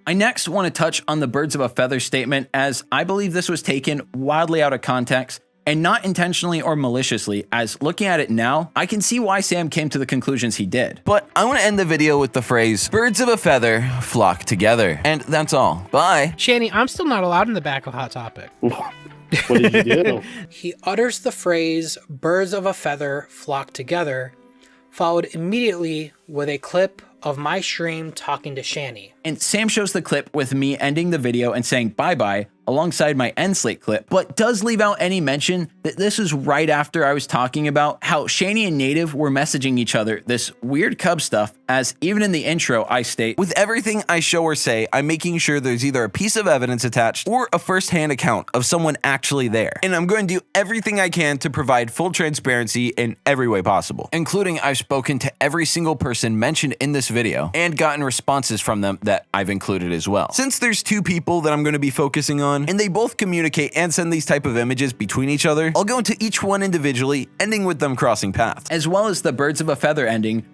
I next want to touch on the birds of a feather statement, as I believe this was taken wildly out of context and not intentionally or maliciously, as looking at it now, I can see why Sam came to the conclusions he did. But I want to end the video with the phrase, "Birds of a feather flock together." And that's all. Bye. Shanny, I'm still not allowed in the back of Hot Topic. What did you do? He utters the phrase, "birds of a feather flock together," followed immediately with a clip of my stream talking to Shanny. And Sam shows the clip with me ending the video and saying bye-bye alongside my end slate clip, but does leave out any mention that this is right after I was talking about how Shanny and Native were messaging each other this weird cub stuff, as even in the intro I state, "With everything I show or say, I'm making sure there's either a piece of evidence attached or a first-hand account of someone actually there. And I'm going to do everything I can to provide full transparency in every way possible, including I've spoken to every single person mentioned in this video and gotten responses from them that I've included as well. Since there's two people that I'm going to be focusing on, and they both communicate and send these type of images between each other, I'll go into each one individually, ending with them crossing paths, as well as the birds of a feather ending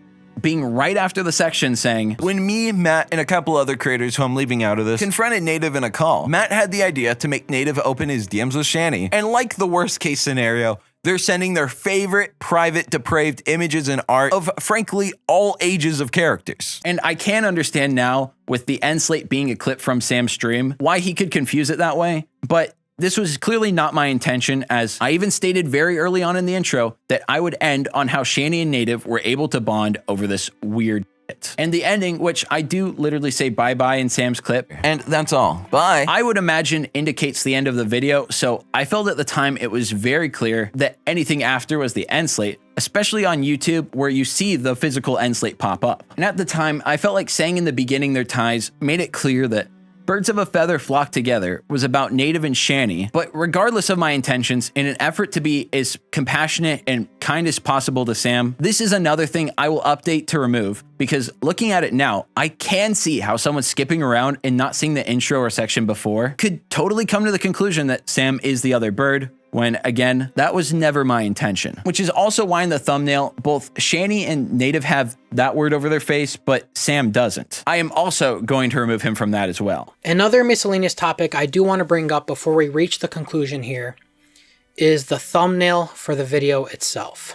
being right after the section saying, "When me, Matt, and a couple other creators who I'm leaving out of this confronted Native in a call, Matt had the idea to make Native open his DMs with Shanny, and like the worst case scenario, They're sending their favorite private depraved images and art of, frankly, all ages of characters. And I can understand now, with the end slate being a clip from Sam's stream, why he could confuse it that way, but this was clearly not my intention, as I even stated very early on in the intro that I would end on how Shani and Native were able to bond over this weird shit. And the ending, which I do literally say bye-bye in Sam's clip, and that's all. Bye. I would imagine indicates the end of the video, so I felt at the time it was very clear that anything after was the end slate, especially on YouTube where you see the physical end slate pop up. And at the time, I felt like saying in the beginning their ties made it clear that Birds of a Feather Flock Together was about Native and Shani, but regardless of my intentions, in an effort to be as compassionate and kind as possible to Sam, this is another thing I will update to remove, because looking at it now, I can see how someone skipping around and not seeing the intro or section before could totally come to the conclusion that Sam is the other bird, when again, that was never my intention. Which is also why in the thumbnail, both Shani and Native have that word over their face, but Sam doesn't. I am also going to remove him from that as well. Another miscellaneous topic I do want to bring up before we reach the conclusion here is the thumbnail for the video itself.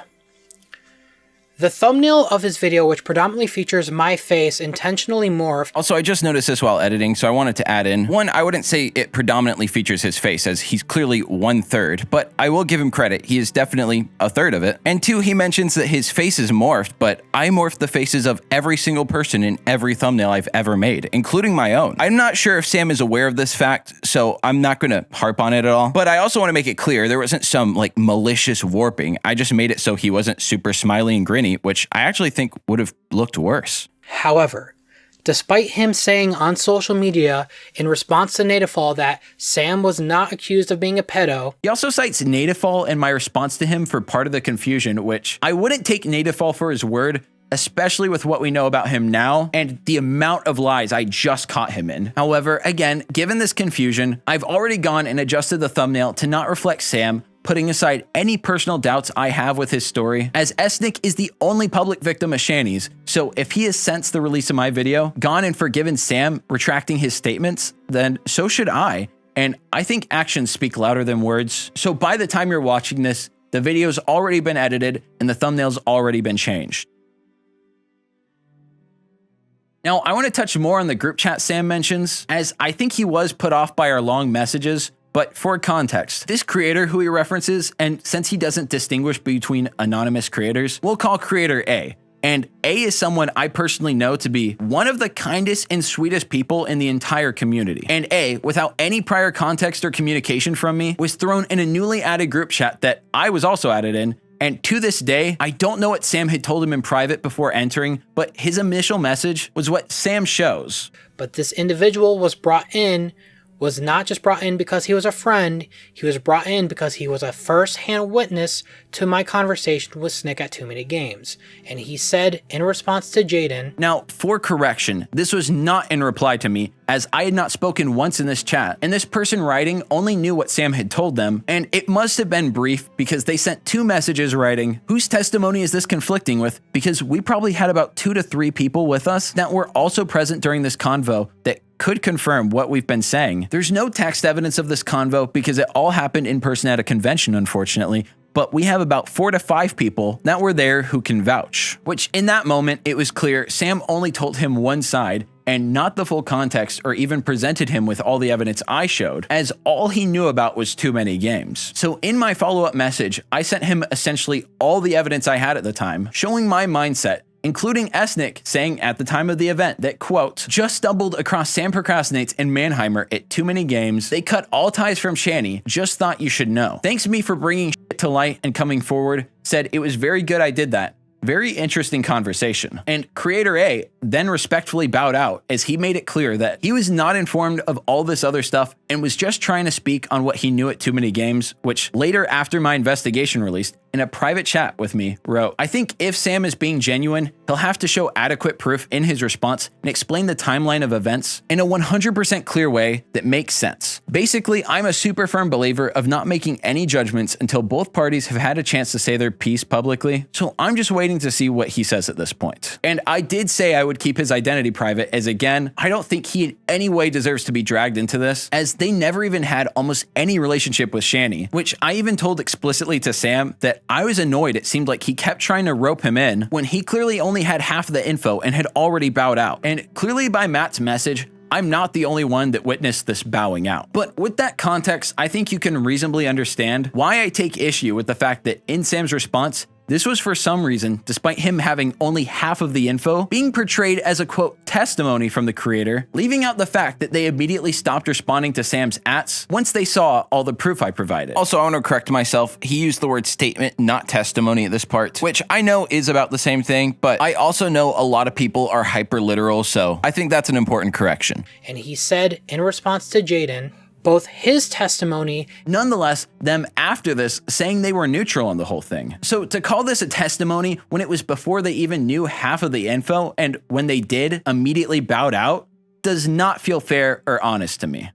The thumbnail of his video, which predominantly features my face intentionally morphed. Also, I just noticed this while editing, so I wanted to add in. One, I wouldn't say it predominantly features his face, as he's clearly 1/3, but I will give him credit. He is definitely a third of it. And two, he mentions that his face is morphed, but I morphed the faces of every single person in every thumbnail I've ever made, including my own. I'm not sure if Sam is aware of this fact, so I'm not going to harp on it at all. But I also want to make it clear there wasn't some like malicious warping. I just made it so he wasn't super smiley and grinny, which I actually think would have looked worse. However, despite him saying on social media in response to Nativefall that Sam was not accused of being a pedo, he also cites Nativefall in my response to him for part of the confusion, which I wouldn't take Nativefall for his word, especially with what we know about him now and the amount of lies I just caught him in. However, again, given this confusion, I've already gone and adjusted the thumbnail to not reflect Sam, putting aside any personal doubts I have with his story, as Esnick is the only public victim of Shani's, so if he has since the release of my video gone and forgiven Sam retracting his statements, then so should I, and I think actions speak louder than words. So by the time you're watching this, the video's already been edited and the thumbnail's already been changed. Now, I want to touch more on the group chat Sam mentions, as I think he was put off by our long messages. But for context, this creator who he references, and since he doesn't distinguish between anonymous creators, we'll call creator A. And A is someone I personally know to be one of the kindest and sweetest people in the entire community. And A, without any prior context or communication from me, was thrown in a newly added group chat that I was also added in. And to this day, I don't know what Sam had told him in private before entering, but his initial message was what Sam shows. But this individual was not just brought in because he was a friend, he was brought in because he was a first-hand witness to my conversation with Snick at Too Many Games. And he said in response to Jaden... Now, for correction, this was not in reply to me, as I had not spoken once in this chat, and this person writing only knew what Sam had told them, and it must have been brief because they sent 2 messages writing, whose testimony is this conflicting with, because we probably had about 2 to 3 people with us that were also present during this convo that could confirm what we've been saying. There's no text evidence of this convo because it all happened in person at a convention, unfortunately, but we have about 4 to 5 people that were there who can vouch, which in that moment, it was clear Sam only told him one side and not the full context or even presented him with all the evidence I showed, as all he knew about was Too Many Games. So in my follow-up message, I sent him essentially all the evidence I had at the time, showing my mindset, including Esnick saying at the time of the event that, quote, just stumbled across Sam Procrastinates and Mannheimer at Too Many Games. They cut all ties from Shani. Just thought you should know. Thanks to me for bringing shit to light and coming forward. Said it was very good I did that. Very interesting conversation. And creator A then respectfully bowed out as he made it clear that he was not informed of all this other stuff and was just trying to speak on what he knew at Too Many Games, which later after my investigation released, in a private chat with me, wrote, I think if Sam is being genuine, he'll have to show adequate proof in his response and explain the timeline of events in a 100% clear way that makes sense. Basically, I'm a super firm believer of not making any judgments until both parties have had a chance to say their piece publicly, so I'm just waiting to see what he says at this point. And I did say I would keep his identity private, as again, I don't think he in any way deserves to be dragged into this, as they never even had almost any relationship with Shani, which I even told explicitly to Sam that I was annoyed it seemed like he kept trying to rope him in when he clearly only had half of the info and had already bowed out. And clearly by Matt's message, I'm not the only one that witnessed this bowing out. But with that context, I think you can reasonably understand why I take issue with the fact that in Sam's response, this was for some reason, despite him having only half of the info, being portrayed as a quote testimony from the creator, leaving out the fact that they immediately stopped responding to Sam's ats once they saw all the proof I provided. Also, I want to correct myself. He used the word statement, not testimony at this part, which I know is about the same thing, but I also know a lot of people are hyper literal, so I think that's an important correction. And he said in response to Jaden, both his testimony, nonetheless, them after this saying they were neutral on the whole thing. So to call this a testimony when it was before they even knew half of the info and when they did immediately bowed out does not feel fair or honest to me.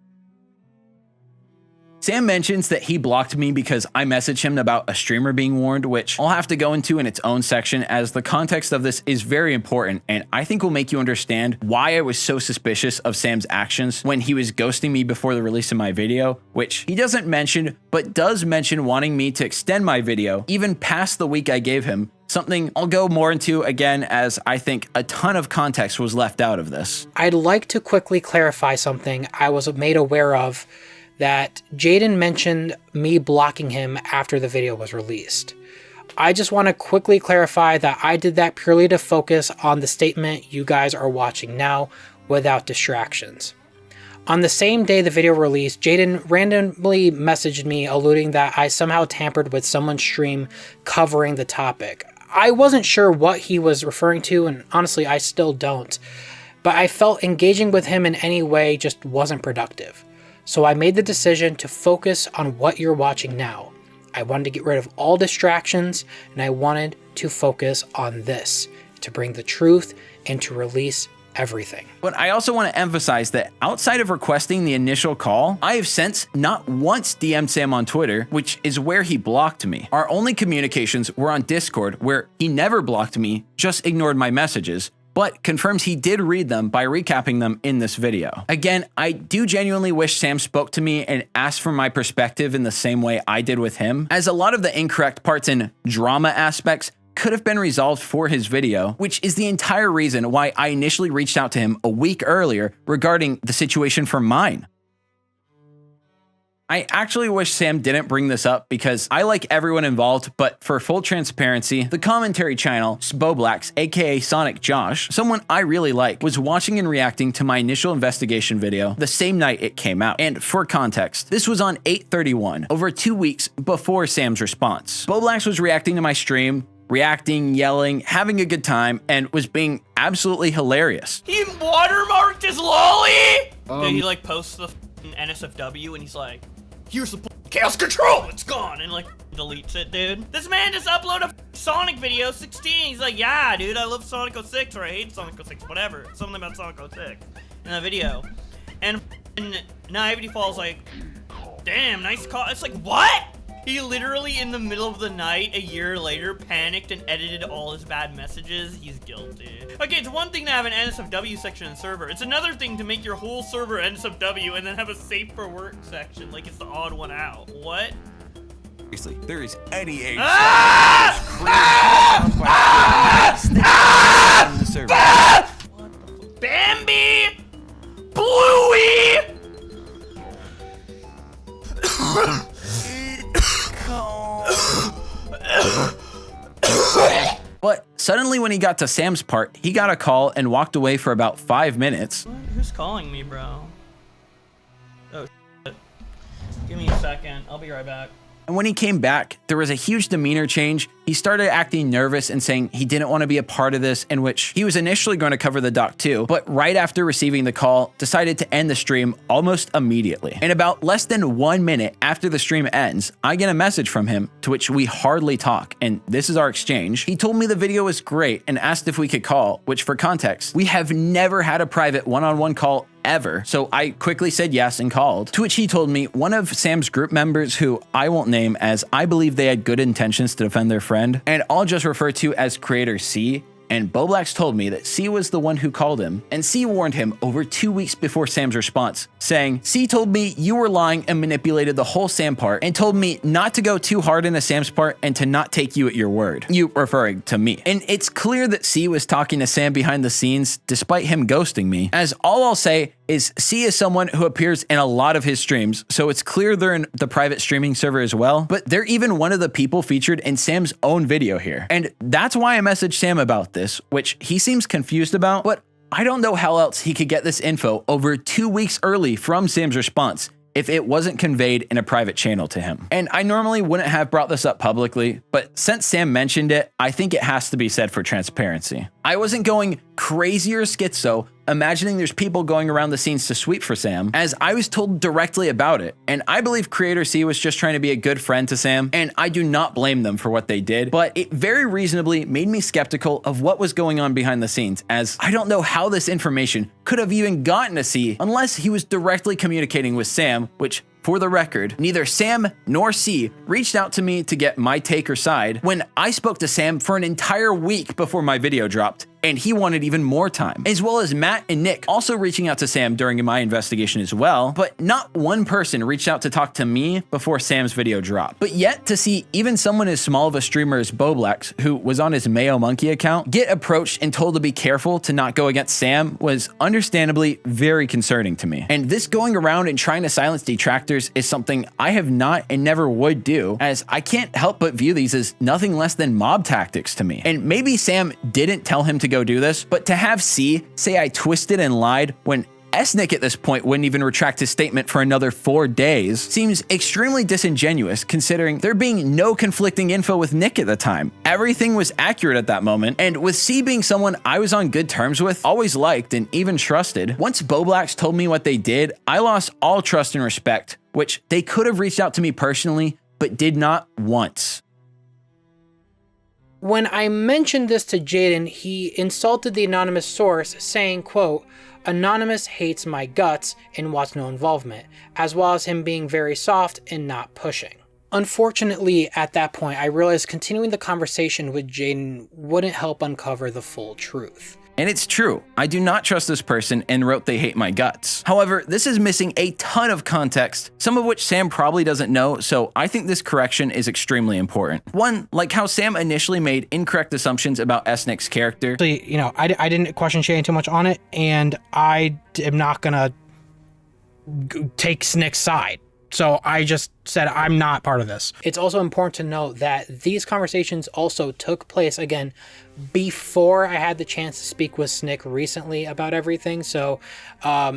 Sam mentions that he blocked me because I messaged him about a streamer being warned, which I'll have to go into in its own section as the context of this is very important and I think will make you understand why I was so suspicious of Sam's actions when he was ghosting me before the release of my video, which he doesn't mention, but does mention wanting me to extend my video even past the week I gave him, something I'll go more into again as I think a ton of context was left out of this. I'd like to quickly clarify something I was made aware of, that Jaden mentioned me blocking him after the video was released. I just want to quickly clarify that I did that purely to focus on the statement you guys are watching now without distractions. On the same day the video released, Jaden randomly messaged me alluding that I somehow tampered with someone's stream covering the topic. I wasn't sure what he was referring to, and honestly I still don't, but I felt engaging with him in any way just wasn't productive. So I made the decision to focus on what you're watching now. I wanted to get rid of all distractions and I wanted to focus on this, to bring the truth and to release everything. But I also want to emphasize that outside of requesting the initial call, I have since not once DM'd Sam on Twitter, which is where he blocked me. Our only communications were on Discord, where he never blocked me, just ignored my messages, but confirms he did read them by recapping them in this video. Again, I do genuinely wish Sam spoke to me and asked for my perspective in the same way I did with him, as a lot of the incorrect parts and drama aspects could have been resolved for his video, which is the entire reason why I initially reached out to him a week earlier regarding the situation for mine. I actually wish Sam didn't bring this up because I like everyone involved, but for full transparency, the commentary channel, Spoblax, aka Sonic Josh, someone I really like, was watching and reacting to my initial investigation video the same night it came out. And for context, this was on 8/31, over 2 weeks before Sam's response. Spoblax was reacting to my stream, reacting, yelling, having a good time, and was being absolutely hilarious. He watermarked his lolly! Dude, he like posts the NSFW and he's like, here's the chaos control, it's gone, and like deletes it, dude. This man just uploaded a Sonic video, 16. He's like, yeah, dude, I love Sonic 06 or I hate Sonic 06, whatever. Something about Sonic 06 in that video. And Naivety Falls like, damn, nice call. It's like, what? He literally in the middle of the night, a year later, panicked and edited all his bad messages. He's guilty. Okay, it's one thing to have an NSFW section in the server. It's another thing to make your whole server NSFW and then have a safe for work section, like it's the odd one out. What? Seriously, there is any age. Bambi! Bluey! But suddenly when he got to Sam's part, he got a call and walked away for about 5 minutes. Who's calling me, bro? Oh, shit. Give me a second. I'll be right back. And when he came back, there was a huge demeanor change. He started acting nervous and saying he didn't want to be a part of this, in which he was initially going to cover the doc too, but right after receiving the call, decided to end the stream almost immediately. And about less than 1 minute after the stream ends, I get a message from him to which we hardly talk, and this is our exchange. He told me the video was great and asked if we could call, which for context, we have never had a private one-on-one call ever. So I quickly said yes and called, to which he told me one of Sam's group members, who I won't name as I believe they had good intentions to defend their friend, and I'll just refer to as Creator C, and Boblax told me that C was the one who called him, and C warned him over 2 weeks before Sam's response, saying, C told me you were lying and manipulated the whole Sam part, and told me not to go too hard into Sam's part and to not take you at your word. You referring to me. And it's clear that C was talking to Sam behind the scenes despite him ghosting me, as all I'll say is C is someone who appears in a lot of his streams, so it's clear they're in the private streaming server as well, but they're even one of the people featured in Sam's own video here. And that's why I messaged Sam about this, which he seems confused about, but I don't know how else he could get this info over 2 weeks early from Sam's response if it wasn't conveyed in a private channel to him. And I normally wouldn't have brought this up publicly, but since Sam mentioned it, I think it has to be said for transparency. I wasn't going crazy or schizo, imagining there's people going around the scenes to sweep for Sam, as I was told directly about it. And I believe Creator C was just trying to be a good friend to Sam, and I do not blame them for what they did, but it very reasonably made me skeptical of what was going on behind the scenes, as I don't know how this information could have even gotten to C unless he was directly communicating with Sam, which, for the record, neither Sam nor C reached out to me to get my take or side when I spoke to Sam for an entire week before my video dropped, and he wanted even more time, as well as Matt and Nick also reaching out to Sam during my investigation as well, but not one person reached out to talk to me before Sam's video dropped. But yet to see even someone as small of a streamer as Boblax, who was on his Mayo Monkey account, get approached and told to be careful to not go against Sam was understandably very concerning to me. And this going around and trying to silence detractors is something I have not and never would do, as I can't help but view these as nothing less than mob tactics to me. And maybe Sam didn't tell him to go do this, but to have C say I twisted and lied when Nick at this point wouldn't even retract his statement for another 4 days seems extremely disingenuous, considering there being no conflicting info with Nick at the time. Everything was accurate at that moment, and with C being someone I was on good terms with, always liked, and even trusted, once Boblax told me what they did, I lost all trust and respect, which they could have reached out to me personally, but did not once. When I mentioned this to Jaden, he insulted the anonymous source, saying, quote, "Anonymous hates my guts and wants no involvement," as well as him being very soft and not pushing. Unfortunately, at that point, I realized continuing the conversation with Jaden wouldn't help uncover the full truth. And it's true, I do not trust this person and wrote they hate my guts. However, this is missing a ton of context, some of which Sam probably doesn't know, so I think this correction is extremely important. One, like how Sam initially made incorrect assumptions about Nick's character. I didn't question Shane too much on it, and I am not gonna take Snick's side. So I just said I'm not part of this. It's also important to note that these conversations also took place, again, before I had the chance to speak with Snick recently about everything. So, I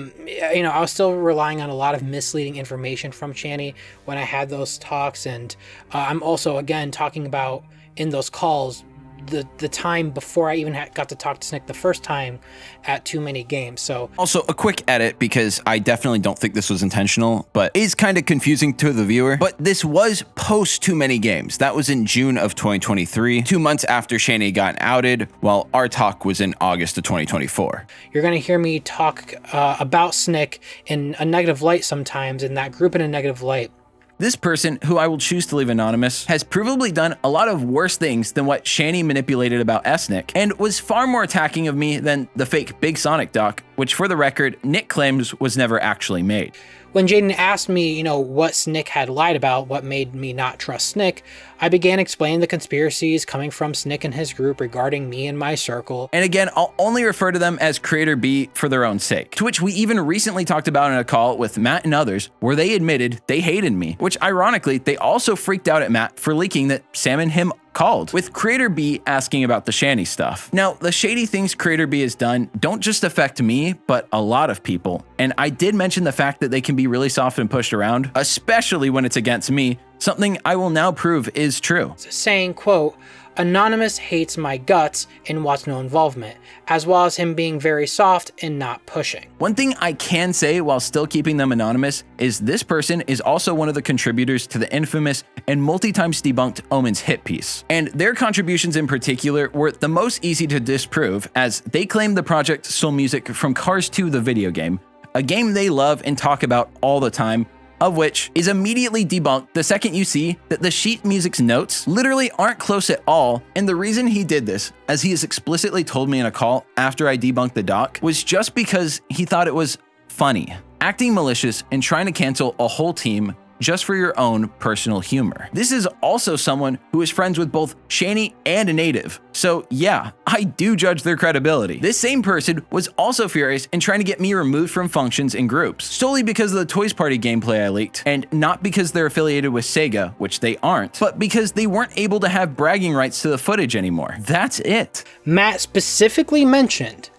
was still relying on a lot of misleading information from Channy when I had those talks. And I'm also, again, talking about in those calls the time before I even got to talk to Snick the first time at Too Many Games. So also a quick edit, because I definitely don't think this was intentional, but is kind of confusing to the viewer. But this was post Too Many Games. That was in June of 2023, 2 months after Shani got outed, while our talk was in August of 2024. You're going to hear me talk about Snick in a negative light sometimes, in that group in a negative light. This person, who I will choose to leave anonymous, has provably done a lot of worse things than what Shani manipulated about Nick, and was far more attacking of me than the fake Big Sonic doc, which for the record, Nick claims was never actually made. When Jaden asked me, what Snick had lied about, what made me not trust Snick, I began explaining the conspiracies coming from Snick and his group regarding me and my circle. And again, I'll only refer to them as Creator B for their own sake, to which we even recently talked about in a call with Matt and others, where they admitted they hated me, which ironically, they also freaked out at Matt for leaking that Sam and him called, with Creator B asking about the Shani stuff. Now, the shady things Creator B has done don't just affect me, but a lot of people. And I did mention the fact that they can be really soft and pushed around, especially when it's against me, something I will now prove is true. Saying, quote, "Anonymous hates my guts and wants no involvement," as well as him being very soft and not pushing. One thing I can say while still keeping them anonymous is this person is also one of the contributors to the infamous and multi-times debunked Omen's hit piece. And their contributions in particular were the most easy to disprove, as they claimed the project stole music from Cars 2, the video game, a game they love and talk about all the time, of which is immediately debunked the second you see that the sheet music's notes literally aren't close at all. And the reason he did this, as he has explicitly told me in a call after I debunked the doc, was just because he thought it was funny, acting malicious and trying to cancel a whole team just for your own personal humor. This is also someone who is friends with both Shani and a native. So yeah, I do judge their credibility. This same person was also furious and trying to get me removed from functions and groups, solely because of the Toys Party gameplay I leaked, and not because they're affiliated with Sega, which they aren't, but because they weren't able to have bragging rights to the footage anymore. That's it. Matt specifically mentioned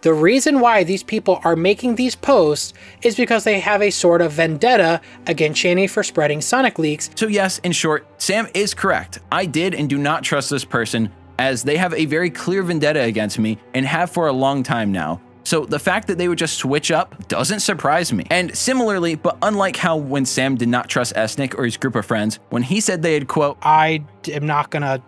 the reason why these people are making these posts is because they have a sort of vendetta against Shani for spreading Sonic leaks. So yes, in short, Sam is correct. I did and do not trust this person, as they have a very clear vendetta against me and have for a long time now. So the fact that they would just switch up doesn't surprise me. And similarly, but unlike how when Sam did not trust Esnick or his group of friends, when he said they had, quote, I am not gonna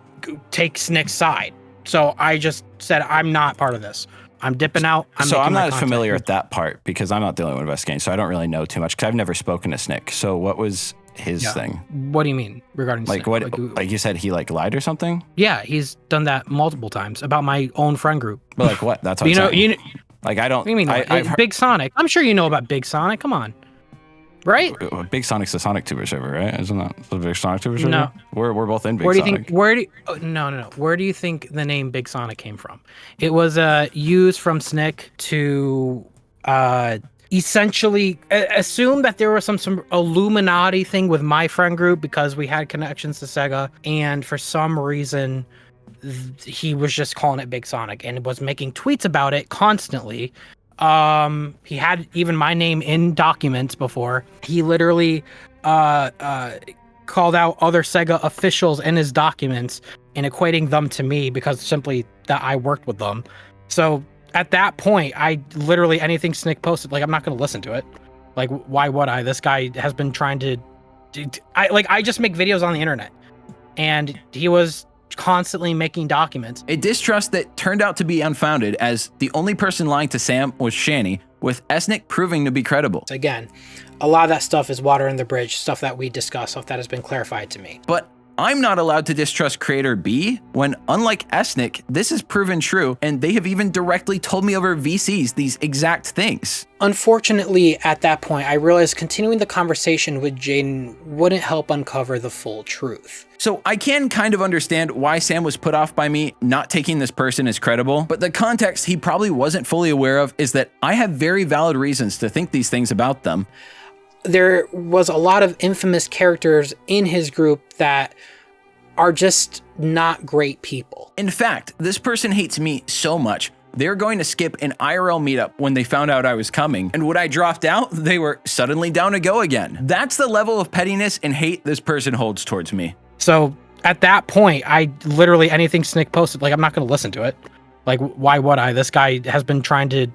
take Snick's side. So I just said, I'm not part of this. I'm dipping out. I'm not as familiar with that part because I'm not dealing with investigating, so I don't really know too much because I've never spoken to Snick. So what was his thing? What do you mean regarding like Snick? what? Like you said, he like lied or something? Yeah, he's done that multiple times about my own friend group. But like what? That's what like I don't. What do you mean? I've Big Sonic. I'm sure you know about Big Sonic. Come on. Right? Big Sonic's the Sonic Tuber server, right? Isn't that the Big Sonic Tuber server? No. We're both in Big Where do you Sonic. think? No. Where do you think the name Big Sonic came from? It was used from Snick to essentially assume that there was some Illuminati thing with my friend group because we had connections to Sega, and for some reason he was just calling it Big Sonic and was making tweets about it constantly. He had even my name in documents before. He literally called out other Sega officials in his documents and equating them to me because simply that I worked with them. So at that point, I literally anything Snick posted, like I'm not going to listen to it. Like why would I? This guy has been trying to I just make videos on the internet, and he was constantly making documents. A distrust that turned out to be unfounded, as the only person lying to Sam was Shani, with Esnick proving to be credible. Again, a lot of that stuff is water in the bridge, stuff that we discussed, stuff that has been clarified to me. But I'm not allowed to distrust creator B when, unlike Esnick, this is proven true, and they have even directly told me over VCs these exact things. Unfortunately, at that point, I realized continuing the conversation with Jaden wouldn't help uncover the full truth. So I can kind of understand why Sam was put off by me not taking this person as credible, but the context he probably wasn't fully aware of is that I have very valid reasons to think these things about them. There was a lot of infamous characters in his group that are just not great people. In fact, this person hates me so much, they're going to skip an IRL meetup when they found out I was coming, and when I dropped out, they were suddenly down to go again. That's the level of pettiness and hate this person holds towards me. So at that point, I literally anything Snick posted, like I'm not going to listen to it. Like why would I? This guy has been trying to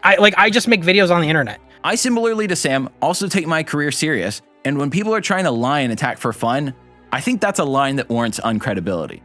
I just make videos on the internet. I similarly to Sam also take my career serious, and when people are trying to lie and attack for fun, I think that's a line that warrants uncredibility.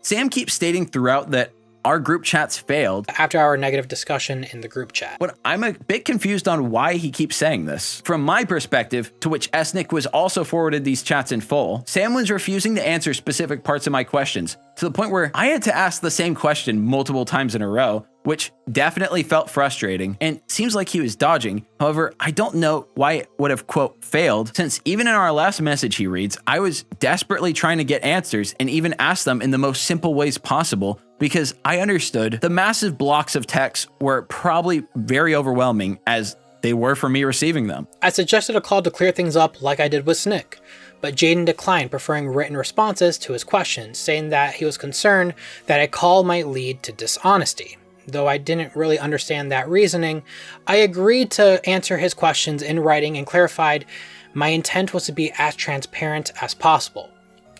Sam keeps stating throughout that our group chats failed after our negative discussion in the group chat. But I'm a bit confused on why he keeps saying this. From my perspective, to which Esnick was also forwarded these chats in full, Sam was refusing to answer specific parts of my questions, to the point where I had to ask the same question multiple times in a row, which definitely felt frustrating and seems like he was dodging. However, I don't know why it would have, quote, failed, since even in our last message he reads, I was desperately trying to get answers and even ask them in the most simple ways possible, because I understood the massive blocks of text were probably very overwhelming as they were for me receiving them. I suggested a call to clear things up like I did with Snick, but Jaden declined, preferring written responses to his questions, saying that he was concerned that a call might lead to dishonesty. Though I didn't really understand that reasoning, I agreed to answer his questions in writing and clarified my intent was to be as transparent as possible.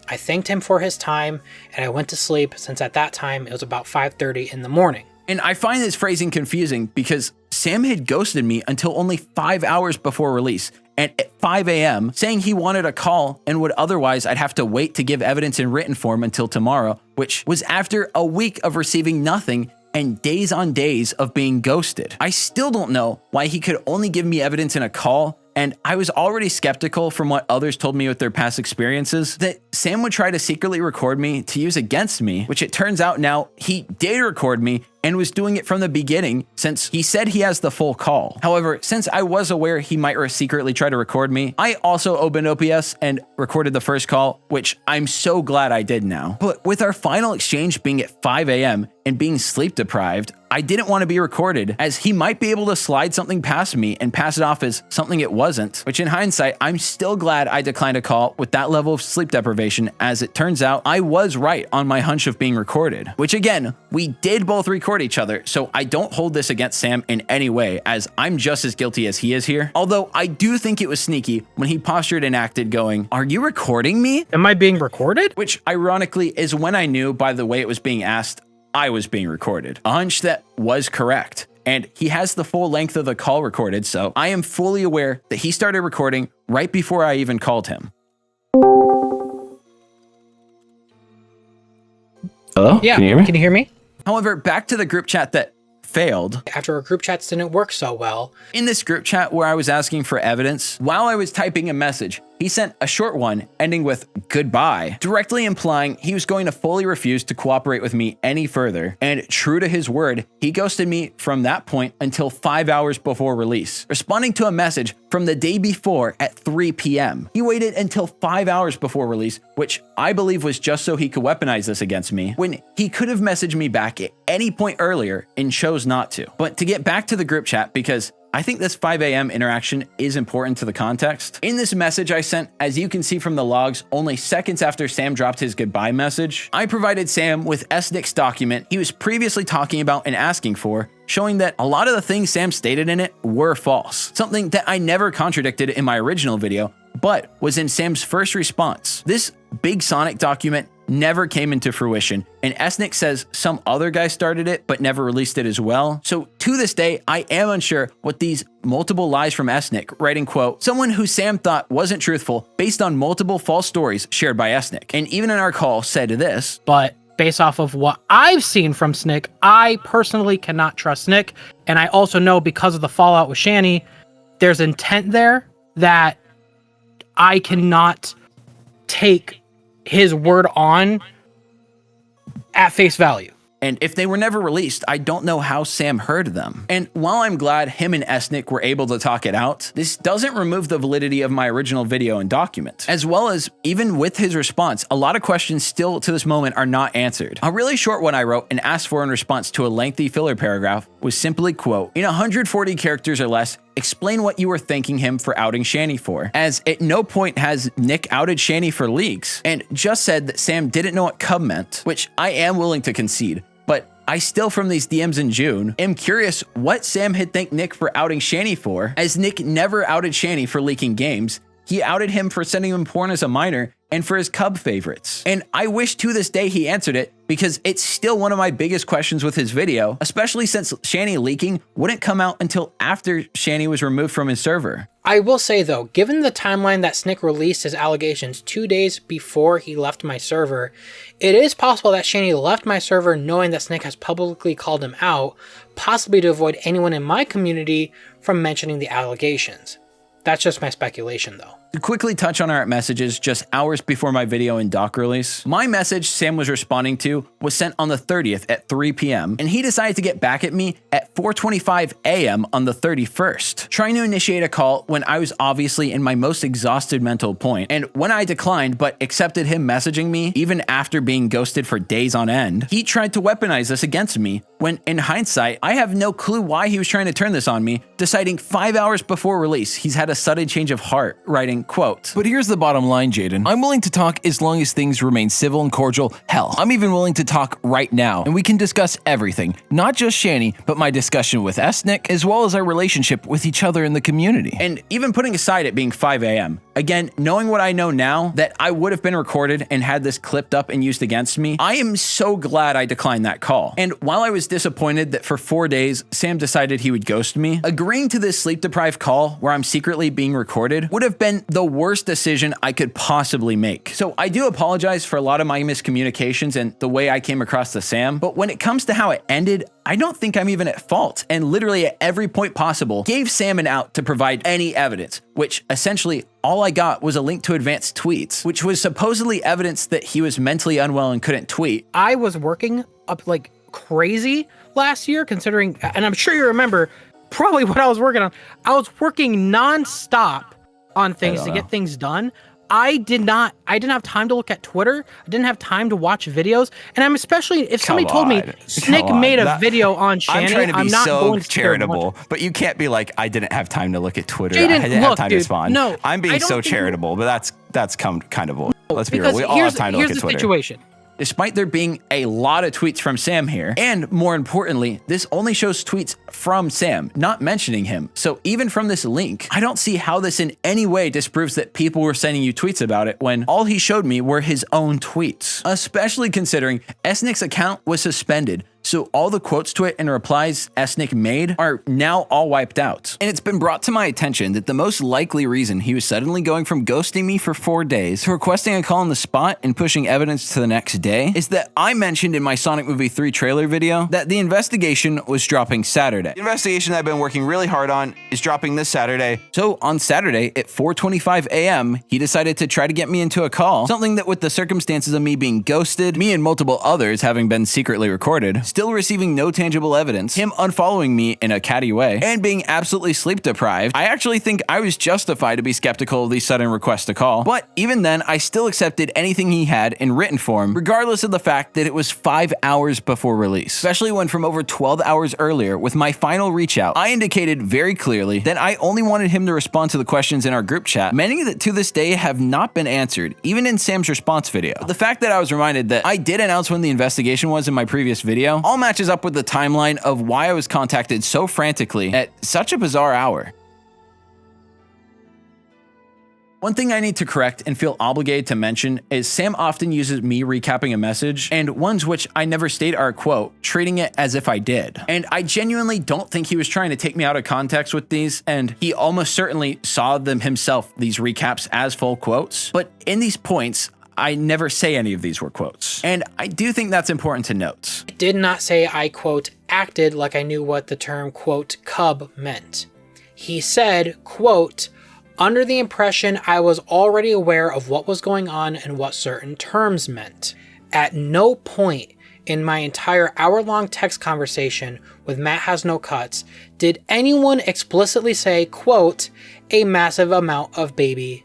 I thanked him for his time, and I went to sleep since at that time it was about 5:30 in the morning. And I find this phrasing confusing because Sam had ghosted me until only 5 hours before release, and at 5 a.m. saying he wanted a call and would otherwise I'd have to wait to give evidence in written form until tomorrow, which was after a week of receiving nothing and days on days of being ghosted. I still don't know why he could only give me evidence in a call, and I was already skeptical from what others told me with their past experiences that Sam would try to secretly record me to use against me, which it turns out now he did record me and was doing it from the beginning since he said he has the full call. However, since I was aware he might secretly try to record me, I also opened OBS and recorded the first call, which I'm so glad I did now. But with our final exchange being at 5 a.m. and being sleep deprived, I didn't want to be recorded as he might be able to slide something past me and pass it off as something it wasn't, which in hindsight, I'm still glad I declined a call with that level of sleep deprivation, as it turns out I was right on my hunch of being recorded, which again, we did both record each other, so I don't hold this against Sam in any way, as I'm just as guilty as he is here. Although I do think it was sneaky when he postured and acted going, "Are you recording me?" Am I being recorded? Which ironically is when I knew by the way it was being asked, I was being recorded. A hunch that was correct. And he has the full length of the call recorded, so I am fully aware that he started recording right before I even called him. Hello? Yeah. Can you hear me? Can you hear me? However, back to the group chat that failed. After our group chats didn't work so well. In this group chat where I was asking for evidence, while I was typing a message, he sent a short one ending with "goodbye," directly implying he was going to fully refuse to cooperate with me any further. And true to his word, he ghosted me from that point until 5 hours before release, responding to a message from the day before at 3 p.m. He waited until 5 hours before release, which I believe was just so he could weaponize this against me, when he could have messaged me back at any point earlier and chose not to. But to get back to the group chat, because I think this 5 a.m. interaction is important to the context. In this message I sent, as you can see from the logs, only seconds after Sam dropped his goodbye message, I provided Sam with SNIC's document he was previously talking about and asking for, showing that a lot of the things Sam stated in it were false, something that I never contradicted in my original video, but was in Sam's first response. This Big Sonic document never came into fruition, and SNIC says some other guy started it but never released it as well. So to this day, I am unsure what these multiple lies from SNIC, writing quote, "someone who Sam thought wasn't truthful based on multiple false stories shared by SNIC." And even in our call said this, But based off of what I've seen from SNIC, I personally cannot trust SNIC. And I also know because of the fallout with Shani, there's intent there that I cannot take his word on at face value. and if they were never released, I don't know how Sam heard them. And while I'm glad him and SNIC were able to talk it out, this doesn't remove the validity of my original video and document. As well as, even with his response, a lot of questions still to this moment are not answered. A really short one I wrote and asked for in response to a lengthy filler paragraph was simply, quote, "In 140 characters or less, explain what you were thanking him for outing Shani for, as at no point has Nick outed Shani for leaks, and just said that Sam didn't know what cub meant, which I am willing to concede. But I still, from these DMs in June, am curious what Sam had thanked Nick for outing Shani for, as Nick never outed Shani for leaking games. He outed him for sending him porn as a minor and for his cub favorites. And I wish to this day he answered it, because it's still one of my biggest questions with his video, especially since Shani leaking wouldn't come out until after Shani was removed from his server. I will say though, given the timeline that SNIC released his allegations 2 days before he left my server, it is possible that Shani left my server knowing that SNIC has publicly called him out, possibly to avoid anyone in my community from mentioning the allegations. That's just my speculation though. To quickly touch on our messages just hours before my video and doc release, my message Sam was responding to was sent on the 30th at 3 p.m. and he decided to get back at me at 4:25 a.m. on the 31st, trying to initiate a call when I was obviously in my most exhausted mental point. And when I declined but accepted him messaging me even after being ghosted for days on end, he tried to weaponize this against me, when in hindsight, I have no clue why he was trying to turn this on me, deciding 5 hours before release he's had a sudden change of heart, writing, quote, "But here's the bottom line, Jaden. I'm willing to talk as long as things remain civil and cordial. Hell, I'm even willing to talk right now, and we can discuss everything. Not just Shani, but my discussion with SNIC, as well as our relationship with each other in the community." And even putting aside it being 5 a.m., again, knowing what I know now, that I would have been recorded and had this clipped up and used against me, I am so glad I declined that call. And while I was disappointed that for 4 days, Sam decided he would ghost me, agreeing to this sleep-deprived call where I'm secretly being recorded would have been the worst decision I could possibly make. So I do apologize for a lot of my miscommunications and the way I came across to Sam, but when it comes to how it ended, I don't think I'm even at fault, and literally at every point possible gave Sam an out to provide any evidence, which essentially all I got was a link to advanced tweets, which was supposedly evidence that he was mentally unwell and couldn't tweet. I was working up like crazy last year, considering, and I'm sure you remember probably what I was working on. I was working nonstop on things to get things done. I didn't have time to look at Twitter. I didn't have time to watch videos. And I'm especially, if somebody told me Snick made a video on Shanny, I'm trying to be not so going to charitable, but you can't be like, I didn't have time to look at Twitter. Jaden, I didn't have time to dude, respond. no, I'm being I don't so think charitable, but that's kind of bull. Let's be real. because We all have time to look at here's the Twitter. situation. Despite there being a lot of tweets from Sam here, and more importantly, this only shows tweets from Sam, not mentioning him. So even from this link, I don't see how this in any way disproves that people were sending you tweets about it when all he showed me were his own tweets. Especially considering Esnick's account was suspended, so all the quotes to it and replies Esnick made are now all wiped out. And it's been brought to my attention that the most likely reason he was suddenly going from ghosting me for 4 days to requesting a call on the spot and pushing evidence to the next day is that I mentioned in my Sonic Movie 3 trailer video that the investigation was dropping Saturday. The investigation that I've been working really hard on is dropping this Saturday. So on Saturday at 4:25 a.m., he decided to try to get me into a call, something that with the circumstances of me being ghosted, me and multiple others having been secretly recorded, still receiving no tangible evidence, him unfollowing me in a catty way, and being absolutely sleep deprived, I actually think I was justified to be skeptical of these sudden requests to call. But even then, I still accepted anything he had in written form, regardless of the fact that it was 5 hours before release. Especially when from over 12 hours earlier, with my final reach out, I indicated very clearly that I only wanted him to respond to the questions in our group chat, many that to this day have not been answered, even in Sam's response video. But the fact that I was reminded that I did announce when the investigation was in my previous video all matches up with the timeline of why I was contacted so frantically at such a bizarre hour. One thing I need to correct and feel obligated to mention is Sam often uses me recapping a message, and ones which I never state are a quote, treating it as if I did. And I genuinely don't think he was trying to take me out of context with these, and he almost certainly saw them himself, these recaps, as full quotes. But in these points, I never say any of these were quotes. And I do think that's important to note. I did not say I, quote, acted like I knew what the term, quote, cub meant. He said, quote, under the impression I was already aware of what was going on and what certain terms meant. At no point in my entire hour-long text conversation with Matt Has No Cuts did anyone explicitly say, quote, a massive amount of baby,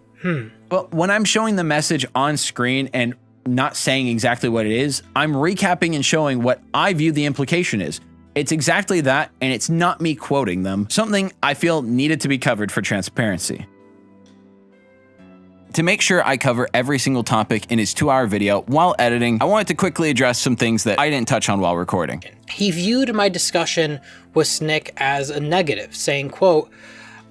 But when I'm showing the message on screen and not saying exactly what it is, I'm recapping and showing what I view the implication is. It's exactly that, and it's not me quoting them, something I feel needed to be covered for transparency. To make sure I cover every single topic in his 2-hour video while editing, I wanted to quickly address some things that I didn't touch on while recording. He viewed my discussion with Snick as a negative, saying, quote,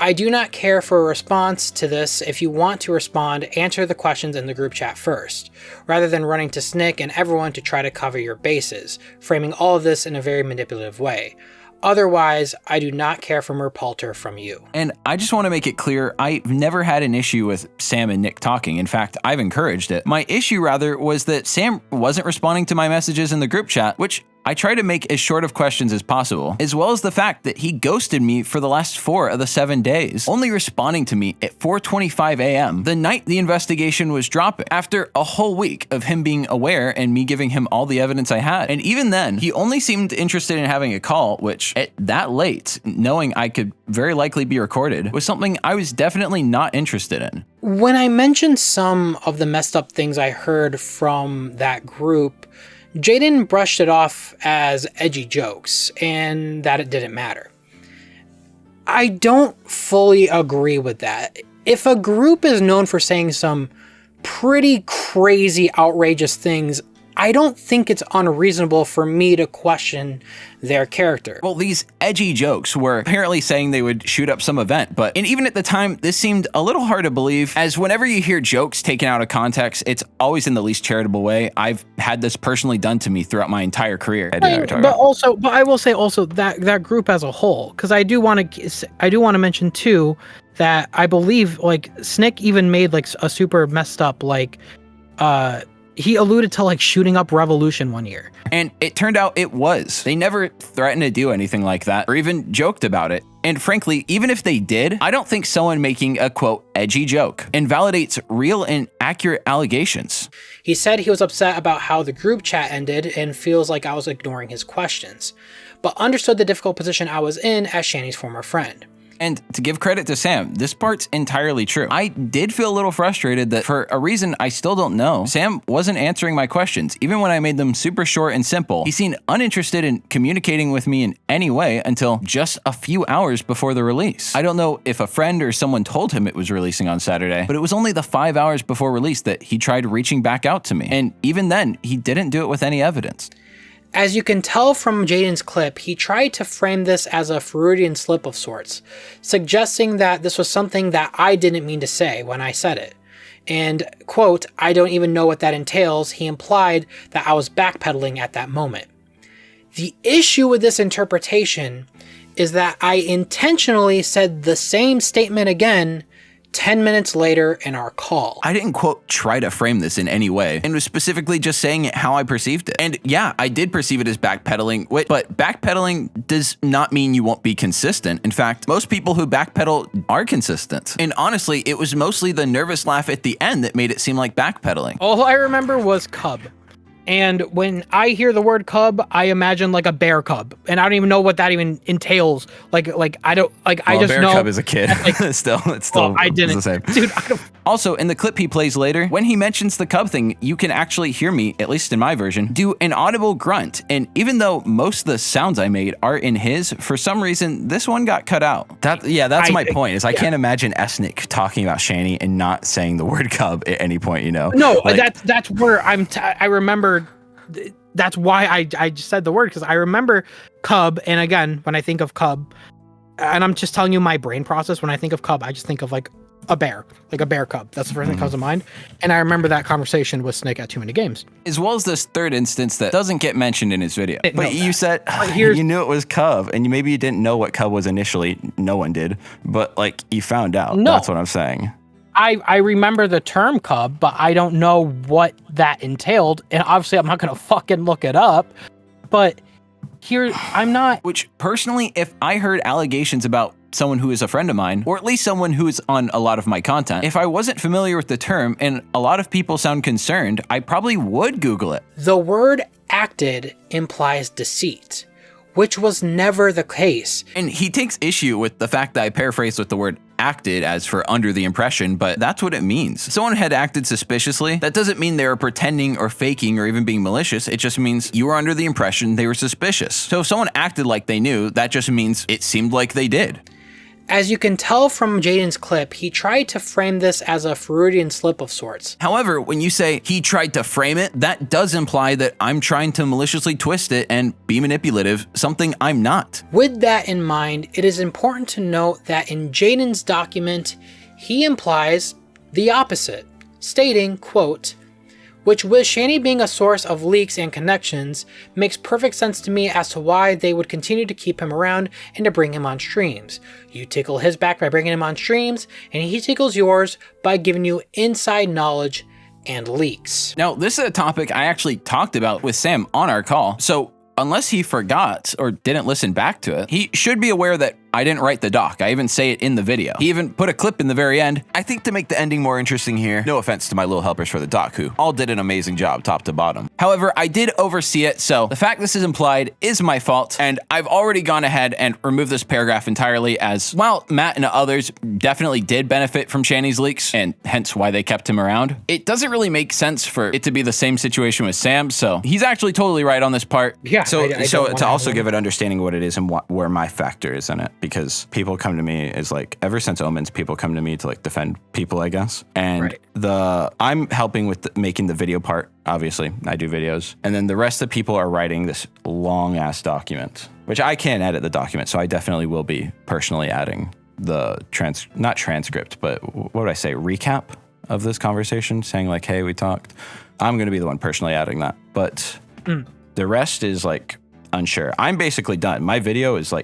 I do not care for a response to this. If you want to respond, answer the questions in the group chat first, rather than running to Snick and everyone to try to cover your bases, framing all of this in a very manipulative way. Otherwise, I do not care for more palter from you. And I just want to make it clear, I've never had an issue with Sam and Nick talking. In fact, I've encouraged it. My issue, rather, was that Sam wasn't responding to my messages in the group chat, which I try to make as short of questions as possible, as well as the fact that he ghosted me for the last 4 of the 7 days, only responding to me at 4:25 a.m. the night the investigation was dropping, after a whole week of him being aware and me giving him all the evidence I had. And even then, he only seemed interested in having a call, which at that late, knowing I could very likely be recorded, was something I was definitely not interested in. When I mentioned some of the messed up things I heard from that group, Jaden brushed it off as edgy jokes, and that it didn't matter. I don't fully agree with that. If a group is known for saying some pretty crazy, outrageous things, I don't think it's unreasonable for me to question their character. Well, these edgy jokes were apparently saying they would shoot up some event, and even at the time, this seemed a little hard to believe, as whenever you hear jokes taken out of context, it's always in the least charitable way. I've had this personally done to me throughout my entire career. But I will say also that group as a whole, because I do want to mention too that I believe like Snick even made like a super messed up he alluded to like shooting up Revolution one year. And it turned out it was. They never threatened to do anything like that or even joked about it. And frankly, even if they did, I don't think someone making a quote edgy joke invalidates real and accurate allegations. He said he was upset about how the group chat ended and feels like I was ignoring his questions, but understood the difficult position I was in as Shani's former friend. And to give credit to Sam, this part's entirely true. I did feel a little frustrated that for a reason I still don't know, Sam wasn't answering my questions, even when I made them super short and simple. He seemed uninterested in communicating with me in any way until just a few hours before the release. I don't know if a friend or someone told him it was releasing on Saturday, but it was only the 5 hours before release that he tried reaching back out to me. And even then, he didn't do it with any evidence. As you can tell from Jaden's clip, he tried to frame this as a Freudian slip of sorts, suggesting that this was something that I didn't mean to say when I said it. And, quote, I don't even know what that entails, he implied that I was backpedaling at that moment. The issue with this interpretation is that I intentionally said the same statement again 10 minutes later in our call. I didn't, quote, try to frame this in any way, and was specifically just saying it how I perceived it. And yeah, I did perceive it as backpedaling, but backpedaling does not mean you won't be consistent. In fact, most people who backpedal are consistent. And honestly, it was mostly the nervous laugh at the end that made it seem like backpedaling. All I remember was cub. And when I hear the word cub, I imagine like a bear cub, and I don't even know what that even entails. I just know a bear cub is a kid. It's still I didn't. the same. Dude, I don't. Also, in the clip he plays later, when he mentions the cub thing, you can actually hear me, at least in my version, do an audible grunt. And even though most of the sounds I made are in his, for some reason, this one got cut out. That's my point. Is I can't imagine Esnick talking about Shani and not saying the word cub at any point. You know? No, that's where I remember. That's why I just said the word, because I remember cub, and again, when I think of cub, and I'm just telling you my brain process, when I think of cub, I just think of like a bear cub. That's the first thing that comes to mind. And I remember that conversation with Snake at Too Many Games. As well as this third instance that doesn't get mentioned in his video. But you said you knew it was cub, and maybe you didn't know what cub was initially. No one did, but like you found out. No. That's what I'm saying. I remember the term cub, but I don't know what that entailed. And obviously I'm not going to fucking look it up, but here I'm not. Which personally, if I heard allegations about someone who is a friend of mine, or at least someone who is on a lot of my content, if I wasn't familiar with the term and a lot of people sound concerned, I probably would Google it. The word acted implies deceit, which was never the case. And he takes issue with the fact that I paraphrased with the word acted as for under the impression, but that's what it means. Someone had acted suspiciously. That doesn't mean they were pretending or faking or even being malicious. It just means you were under the impression they were suspicious. So if someone acted like they knew, that just means it seemed like they did. As you can tell from Jaden's clip, he tried to frame this as a Freudian slip of sorts. However, when you say he tried to frame it, that does imply that I'm trying to maliciously twist it and be manipulative, something I'm not. With that in mind, it is important to note that in Jaden's document, he implies the opposite, stating, quote, which with Shani being a source of leaks and connections, makes perfect sense to me as to why they would continue to keep him around and to bring him on streams. You tickle his back by bringing him on streams, and he tickles yours by giving you inside knowledge and leaks. Now, this is a topic I actually talked about with Sam on our call, so unless he forgot or didn't listen back to it, he should be aware that I didn't write the doc. I even say it in the video. He even put a clip in the very end. I think to make the ending more interesting here, no offense to my little helpers for the doc who all did an amazing job top to bottom. However, I did oversee it, so the fact this is implied is my fault, and I've already gone ahead and removed this paragraph entirely, as while Matt and others definitely did benefit from Shani's leaks, and hence why they kept him around, it doesn't really make sense for it to be the same situation with Sam, so he's actually totally right on this part. Yeah. So to also give an understanding of what it is and where my factor is in it, because people come to me is like, ever since Omens, people come to me to like defend people, I guess. And I'm helping with making the video part. Obviously, I do videos. And then the rest of the people are writing this long ass document, which I can't edit the document. So I definitely will be personally adding the not transcript, but what would I say? Recap of this conversation, saying like, hey, we talked. I'm going to be the one personally adding that. But the rest is like unsure. I'm basically done. My video is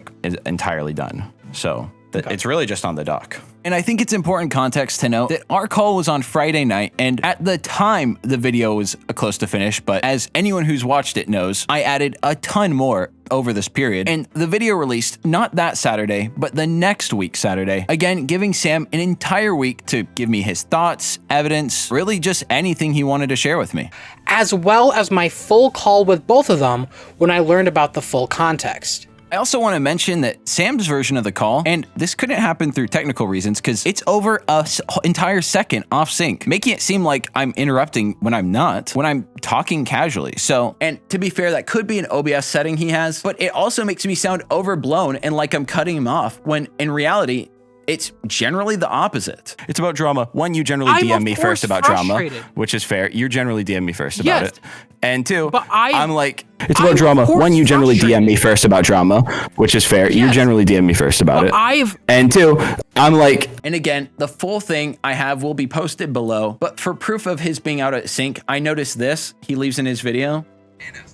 entirely done. So It's really just on the dock. And I think it's important context to note that our call was on Friday night, and at the time the video was close to finish, but as anyone who's watched it knows, I added a ton more over this period, and the video released not that Saturday, but the next week Saturday, again giving Sam an entire week to give me his thoughts, evidence, really just anything he wanted to share with me. As well as my full call with both of them when I learned about the full context. I also want to mention that Sam's version of the call, and this couldn't happen through technical reasons because it's over an entire second off sync, making it seem like I'm interrupting when I'm not, when I'm talking casually. So, and to be fair, that could be an OBS setting he has, but it also makes me sound overblown and like I'm cutting him off when in reality, it's generally the opposite. It's about drama. One, you generally DM me first about drama, which is fair. You generally DM me first about it. And two, I'm like, it's about drama. One, you generally DM me first about drama, which is fair. You generally DM me first about it. And two, I'm like, and again, the full thing I have will be posted below, but for proof of his being out at sync, I noticed this, he leaves in his video.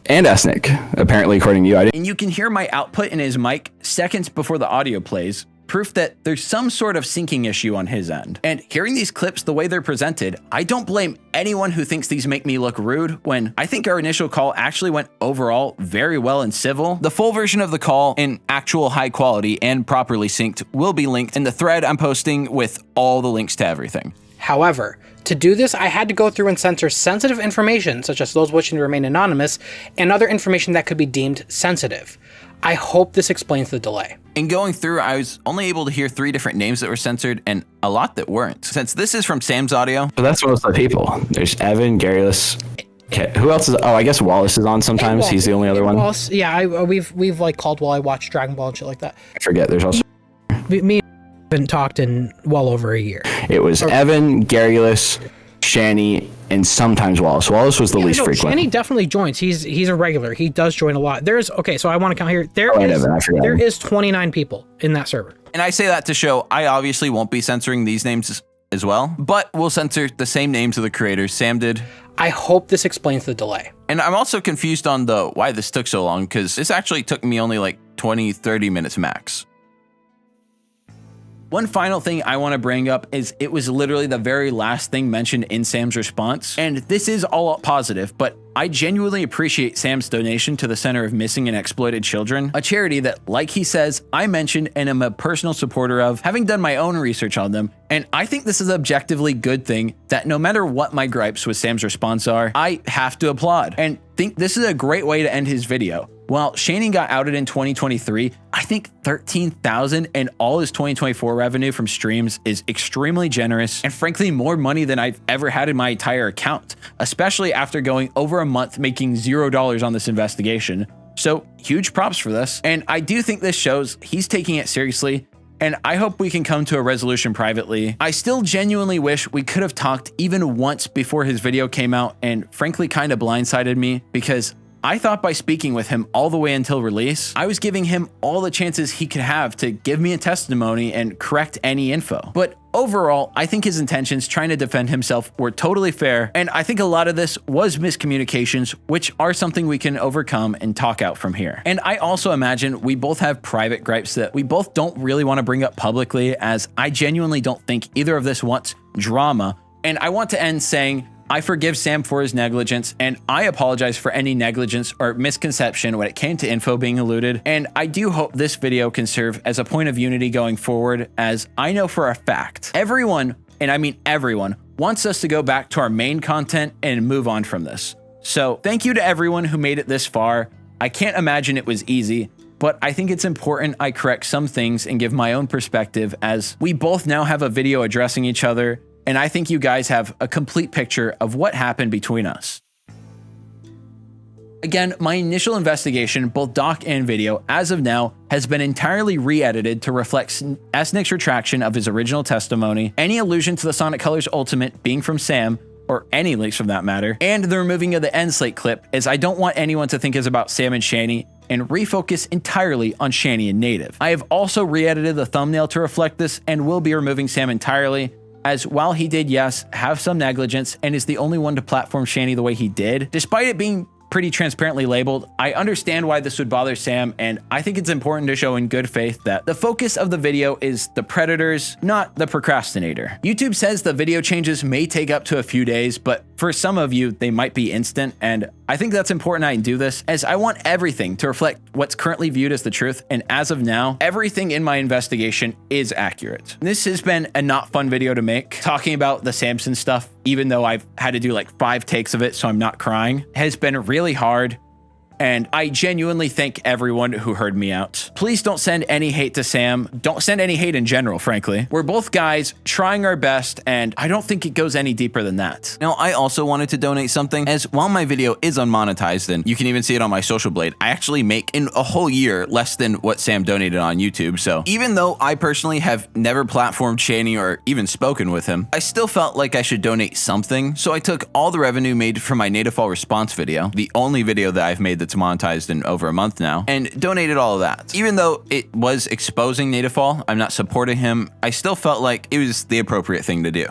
And Esnick, apparently according to you. And you can hear my output in his mic seconds before the audio plays. Proof that there's some sort of syncing issue on his end. And hearing these clips the way they're presented, I don't blame anyone who thinks these make me look rude when I think our initial call actually went overall very well and civil. The full version of the call in actual high quality and properly synced will be linked in the thread I'm posting with all the links to everything. However, to do this, I had to go through and censor sensitive information, such as those wishing to remain anonymous, and other information that could be deemed sensitive. I hope this explains the delay. In going through, I was only able to hear 3 different names that were censored and a lot that weren't. Since this is from Sam's audio. So that's most of the people. There's Evan, Garrulus. Okay, who else is? Oh, I guess Wallace is on sometimes. He's the only other one. Wallace, yeah, we've like called while I watched Dragon Ball and shit like that. I forget. There's also me haven't talked in well over a year. It was Evan, Garrulus, Shani, and sometimes Wallace. Wallace was the least frequent. Shani definitely joins. He's a regular. He does join a lot. So I want to count here. There is 29 people in that server. And I say that to show I obviously won't be censoring these names as well, but we'll censor the same names of the creators Sam did. I hope this explains the delay. And I'm also confused on the why this took so long, because this actually took me only like 20-30 minutes max. One final thing I want to bring up is it was literally the very last thing mentioned in Sam's response. And this is all positive, but I genuinely appreciate Sam's donation to the Center of Missing and Exploited Children, a charity that, like he says, I mentioned and am a personal supporter of, having done my own research on them. And I think this is an objectively good thing that no matter what my gripes with Sam's response are, I have to applaud and think this is a great way to end his video. While Shani got outed in 2023, I think 13,000 and all his 2024 revenue from streams is extremely generous and frankly more money than I've ever had in my entire account, especially after going over a month making $0 on this investigation. So huge props for this. And I do think this shows he's taking it seriously, and I hope we can come to a resolution privately. I still genuinely wish we could have talked even once before his video came out, and frankly kind of blindsided me because I thought by speaking with him all the way until release, I was giving him all the chances he could have to give me a testimony and correct any info. But overall, I think his intentions trying to defend himself were totally fair, and I think a lot of this was miscommunications, which are something we can overcome and talk out from here. And I also imagine we both have private gripes that we both don't really want to bring up publicly, as I genuinely don't think either of this wants drama. And I want to end saying, I forgive Sam for his negligence, and I apologize for any negligence or misconception when it came to info being eluded. And I do hope this video can serve as a point of unity going forward, as I know for a fact, everyone, and I mean everyone, wants us to go back to our main content and move on from this. So thank you to everyone who made it this far. I can't imagine it was easy, but I think it's important I correct some things and give my own perspective, as we both now have a video addressing each other, and I think you guys have a complete picture of what happened between us. Again, my initial investigation, both doc and video, as of now, has been entirely re-edited to reflect Esnick's retraction of his original testimony, any allusion to the Sonic Colors Ultimate being from Sam, or any leaks from that matter, and the removing of the end slate clip, as I don't want anyone to think it's about Sam and Shani, and refocus entirely on Shani and Native. I have also re-edited the thumbnail to reflect this, and will be removing Sam entirely, as while he did, yes, have some negligence and is the only one to platform Shani the way he did, despite it being pretty transparently labeled. I understand why this would bother Sam, and I think it's important to show in good faith that the focus of the video is the predators, not the procrastinator. YouTube says the video changes may take up to a few days, but for some of you, they might be instant, and I think that's important I do this, as I want everything to reflect what's currently viewed as the truth, and as of now, everything in my investigation is accurate. This has been a not fun video to make. Talking about the Samson stuff, even though I've had to do like 5 takes of it so I'm not crying, has been really hard. And I genuinely thank everyone who heard me out. Please don't send any hate to Sam. Don't send any hate in general, frankly. We're both guys trying our best, and I don't think it goes any deeper than that. Now, I also wanted to donate something, as while my video is unmonetized, and you can even see it on my social blade, I actually make in a whole year less than what Sam donated on YouTube. So even though I personally have never platformed Shaney or even spoken with him, I still felt like I should donate something. So I took all the revenue made from my native fall response video, the only video that I've made that's monetized in over a month now, and donated all of that. Even though it was exposing native fall, I'm not supporting him, I still felt like it was the appropriate thing to do.